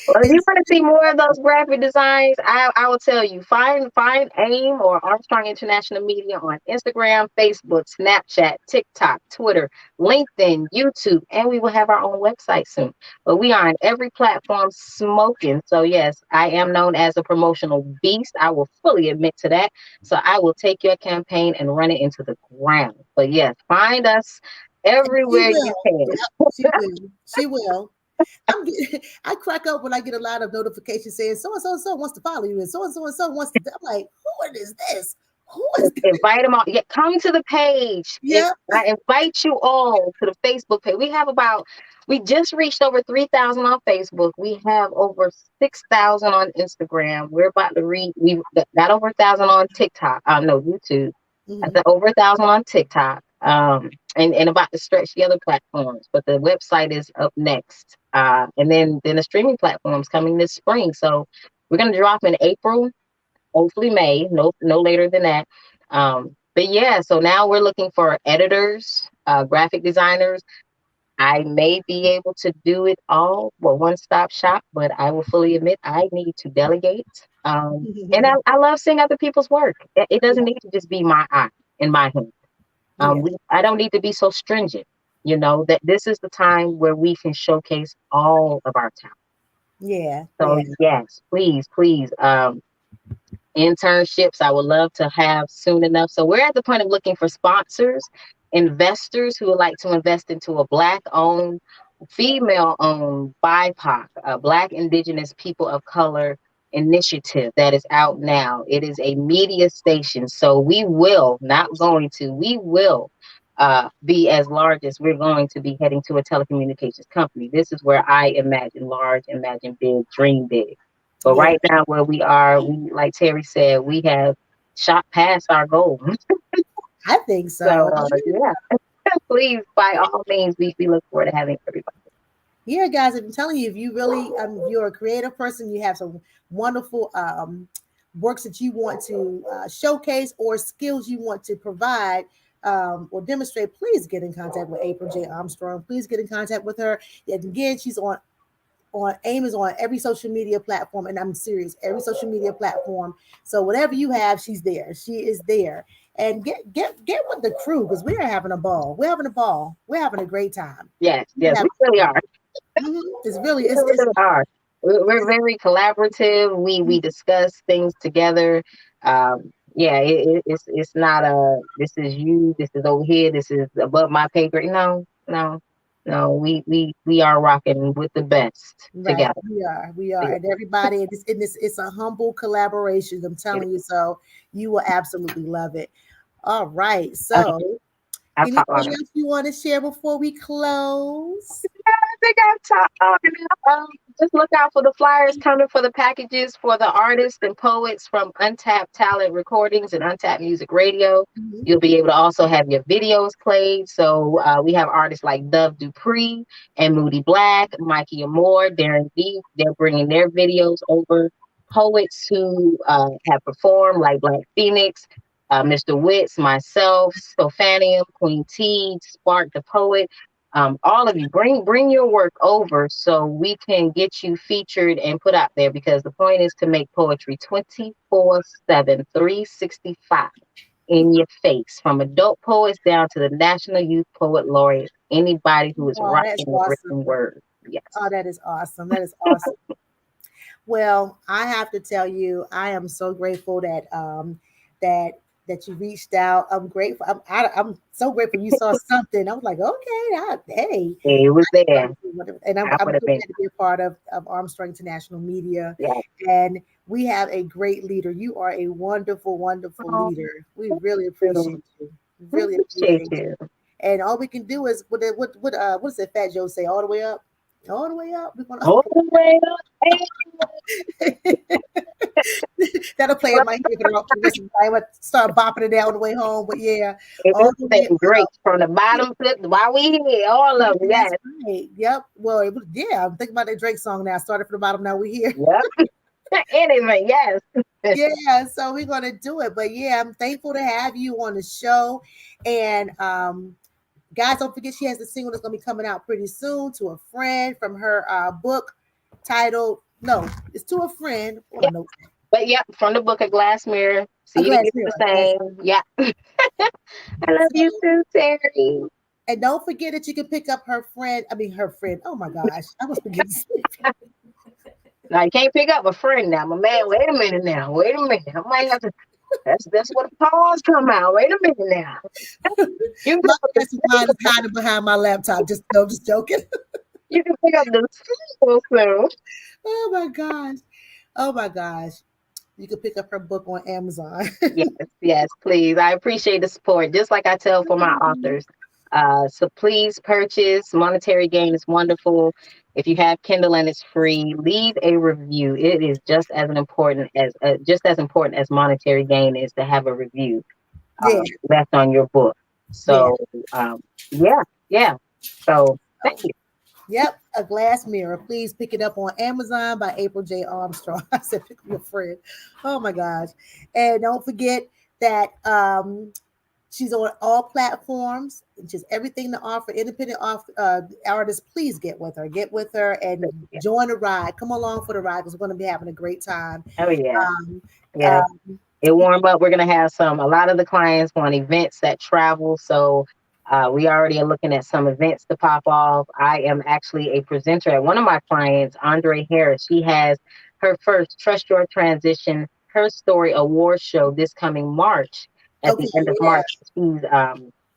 Well, if And you want to see more of those graphic designs, I will tell you, find AIM or Armstrong International Media on Instagram, Facebook, Snapchat, TikTok, Twitter, LinkedIn, YouTube, and we will have our own website soon. But we are on every platform smoking. So yes, I am known as a promotional beast. I will fully admit to that. So I will take your campaign and run it into the ground. But yes, find us. She everywhere you will. can. Yep, she will. She will. I crack up when I get a lot of notifications saying so and so and so wants to follow you and so and so and so wants to. I'm like, who is this? Who is this? Invite them all. Yeah, come to the page. Yep. I invite you all to the Facebook page. We just reached over 3,000 on Facebook. We have over 6,000 on Instagram. We're about to we got over 1,000 on TikTok. No, YouTube. I said over 1,000 on TikTok. And about to stretch the other platforms, but the website is up next. And then the streaming platforms coming this spring. So we're gonna drop in April, hopefully May, no later than that. But yeah, so now we're looking for editors, graphic designers. I may be able to do it all, well, one-stop shop, but I will fully admit I need to delegate. And I love seeing other people's work. It doesn't need to just be my eye in my hand. I don't need to be so stringent, that this is the time where we can showcase all of our talent. Yeah. So yes, please, internships I would love to have soon enough. So we're at the point of looking for sponsors, investors who would like to invest into a Black-owned, female-owned, BIPOC, Black, Indigenous, people of color initiative that is out now. It is a media station. So we will be as large as we're going to be heading to a telecommunications company. This is where I imagine large, imagine big, dream big. But right now, where we are, like Terry said, we have shot past our goal. I think so. So, yeah, please, by all means, we look forward to having everybody. Yeah, guys, I'm telling you, if you really, you're a creative person, you have some wonderful works that you want to showcase or skills you want to provide or demonstrate, please get in contact with April J. Armstrong. Please get in contact with her. And again, she's on A.I.M is on every social media platform, and I'm serious, every social media platform. So whatever you have, she's there. She is there. And get with the crew, because we are having a ball. We're having a ball. We're having a great time. Yes, we really are. It's really it's hard. We're very collaborative. We discuss things together. It's not this is you, this is over here, this is above my pay grade. No. We are rocking with the best together. We are, and everybody. It's a humble collaboration. I'm telling you, so you will absolutely love it. All right, so anything else you want to share before we close? I think I've talked. Just look out for the flyers coming for the packages for the artists and poets from Untapped Talent Recordings and Untapped Music Radio. You'll be able to also have your videos played. So we have artists like Dove Dupree and Moody Black, Mikey Amore, Darren D. They're bringing their videos over. Poets who have performed like Black Phoenix, Mr. Witts, myself, Sophanium, Queen T, Spark the Poet. All of you, bring your work over so we can get you featured and put out there, because the point is to make poetry 24/7, 365 in your face, from adult poets down to the National Youth Poet Laureate, anybody who is writing the written word. Yes. Oh, that is awesome. That is awesome. Well, I have to tell you, I am so grateful that that you reached out. I'm grateful. I'm so grateful you saw something. I was like, okay, hey. It was there. And I'm glad to be a part of Armstrong International Media. Yeah. And we have a great leader. You are a wonderful, wonderful leader. We really appreciate you. Really appreciate you. And all we can do is what does that Fat Joe say? All the way up. All the way up. All the way up. That'll play in my head. I would start bopping it down the way home. But yeah, all the Drake from the bottom flip while we here, all of them. Yes. Right. Yep. Well, I'm thinking about that Drake song now. Started from the bottom, now we here. Yep. Anyway, yes. Yeah, so we're gonna do it. But yeah, I'm thankful to have you on the show. And guys, don't forget she has a single that's gonna be coming out pretty soon, To a Friend, from her book titled it's To a Friend. Yep. But from the book, A Glass Mirror. See you the same. Yeah. I love you too, Terry. And don't forget that you can pick up her friend. Oh my gosh, I was forgetting. Now you can't pick up a friend now, my man. Wait a minute. I might have to. That's what the pause come out. Wait a minute now. You can My pick up best friend is hiding behind my laptop. Just joking. you can pick up the sequel soon. Oh my gosh. Oh my gosh. You can pick up her book on Amazon. Yes, yes, please. I appreciate the support. Just like I tell for my authors. So please purchase. Monetary gain is wonderful. If you have Kindle and it's free, leave a review. It is just as important as monetary gain is to have a review Yeah, left on your book. yeah. So yeah, yeah. So thank you. Yep, A Glass Mirror. Please pick it up on Amazon by April J. Armstrong. I said, pick up your friend. Oh my gosh. And don't forget that she's on all platforms. Just everything to offer. Independent artists, please get with her. Get with her and Yeah. join the ride. Come along for the ride because we're going to be having a great time. Oh yeah, Um, yeah. um, It warm up. We're gonna have a lot of the clients want events that travel. So we already are looking at some events to pop off. I am actually a presenter at one of my clients, Andre Harris. She has her first Trust Your Transition, Her Story award show this coming March. At okay, the end of yeah. March, she's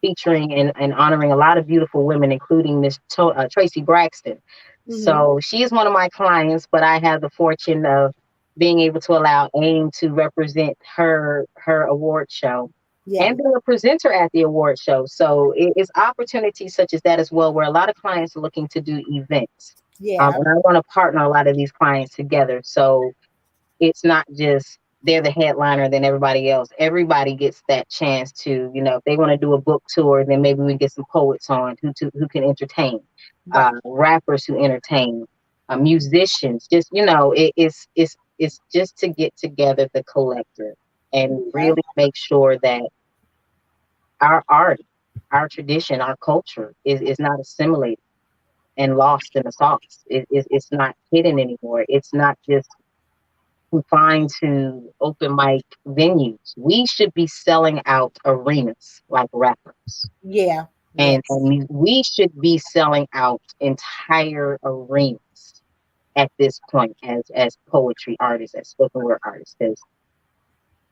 featuring and honoring a lot of beautiful women, including Miss Tracy Braxton. Mm-hmm. So she is one of my clients, but I have the fortune of being able to allow AIM to represent her award show Yeah, and being a presenter at the award show. So it's opportunities such as that as well, where a lot of clients are looking to do events. yeah, And I want to partner a lot of these clients together. So it's not just they're the headliner, then everybody else. Everybody gets that chance to, if they want to do a book tour, then maybe we get some poets on who can entertain, right. rappers who entertain, musicians. Just it's just to get together the collective and Yeah, really make sure that our art, our tradition, our culture is not assimilated and lost in the sauce. It's not hidden anymore. It's not just confined to open mic venues. We should be selling out arenas like rappers. yeah, And, yes, and we should be selling out entire arenas at this point as poetry artists, as spoken word artists. Because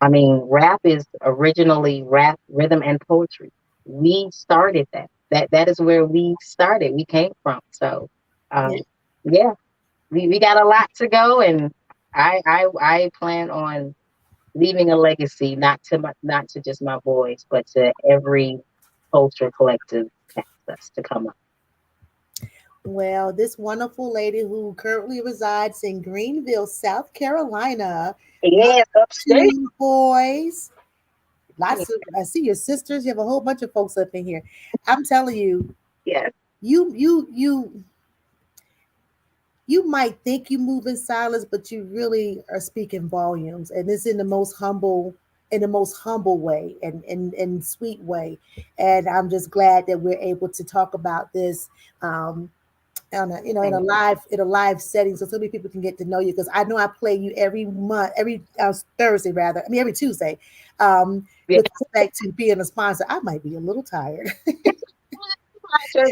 I mean, rap is originally rap, rhythm, and poetry. We started that. That is where we started. We came from. So, yeah. yeah, we got a lot to go, and I plan on leaving a legacy, not to just my boys, but to every culture collective past us to come up. Well, this wonderful lady who currently resides in Greenville, South Carolina, Yes, upstate. two boys. Yeah, Lots of I see your sisters. You have a whole bunch of folks up in here. I'm telling you, yes, you you you you might think you move in silence, but you really are speaking volumes, and it's in the most humble way and sweet way. And I'm just glad that we're able to talk about this on a in a thank you. live setting, so many people can get to know you. Because I know I play you every month, every Thursday rather. I mean every Tuesday. Yeah, With respect to being a sponsor, I might be a little tired.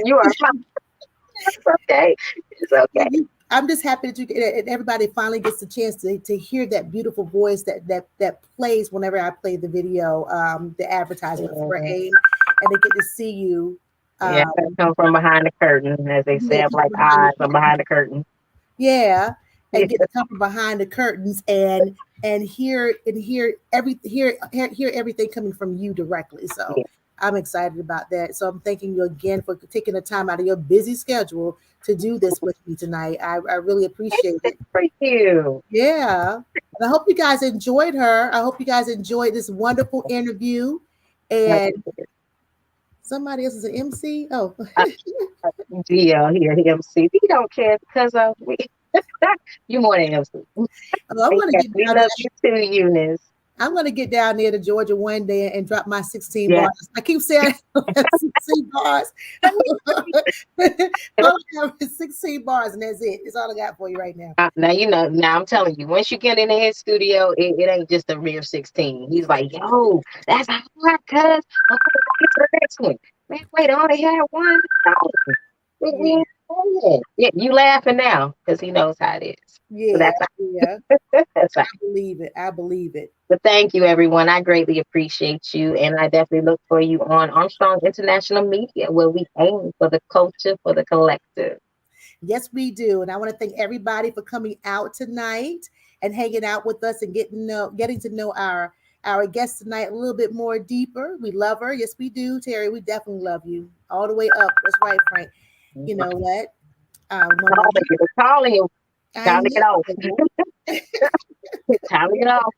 you are fine. It's okay. It's okay. I'm just happy that you and everybody finally gets the chance to hear that beautiful voice that plays whenever I play the video, the advertisement for Yeah, AIM, and they get to see you. yeah. I Um, come from behind the curtain, as they say. yeah, I'm come like behind the eyes. I'm behind the curtain. yeah, Yeah, and get to come from behind the curtains and hear everything coming from you directly. So yeah. I'm excited about that. So I'm thanking you again for taking the time out of your busy schedule to do this with me tonight. I really appreciate it. For you. Yeah. And I hope you guys enjoyed her. I hope you guys enjoyed this wonderful interview. Uh, And somebody else is an MC. Oh, Gio here, he MC. We don't care because of we. You more than MC. I'm going to Yes, get we down love you too, Eunice. I'm gonna get down there to Georgia one day and drop my 16 Yeah. bars. I keep saying 16 bars. All I have is 16 bars, and that's it. It's all I got for you right now. Now you know. Now I'm telling you, once you get in his studio, it ain't just a mere 16. He's like, yo, that's hard, cuz. Okay, get to the next one. Man, wait, I only had one. No. Yeah. Oh, yeah. You laughing now because he knows how it is. So Yeah, that's yeah. that's I fine. believe it. I believe it. But thank you, everyone. I greatly appreciate you, and I definitely look for you on Armstrong International Media, where we aim for the culture for the collective. Yes, we do. And I want to thank everybody for coming out tonight and hanging out with us and getting to know our guest tonight a little bit more deeper. We love her. Yes, we do, Terry. We definitely love you all the way up. That's right, Frank. You know what? Mama, Calling you, calling you. I Time to get off. know. Time to get off.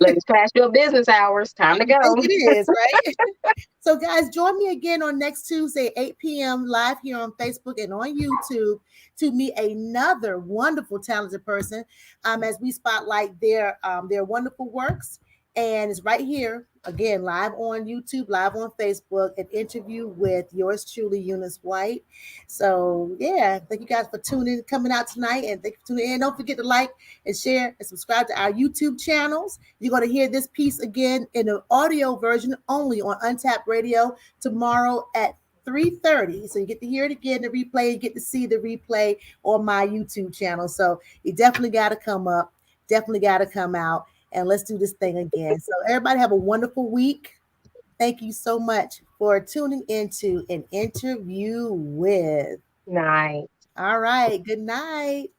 Look, it's past your business hours. Time to Yes, go. it is, right? So, guys, join me again on next Tuesday, 8 p.m., live here on Facebook and on YouTube to meet another wonderful, talented person as we spotlight their wonderful works. And it's right here, again, live on YouTube, live on Facebook, an interview with yours truly, Eunice White. So, yeah, thank you guys for coming out tonight, and thank you for tuning in. Don't forget to like and share and subscribe to our YouTube channels. You're going to hear this piece again in an audio version only on Untapped Radio tomorrow at 3:30. So you get to hear it again, the replay, you get to see the replay on my YouTube channel. So you definitely got to come up, definitely got to come out, and let's do this thing again. So everybody have a wonderful week. Thank you so much for tuning into an interview with. Nice. All right. Good night.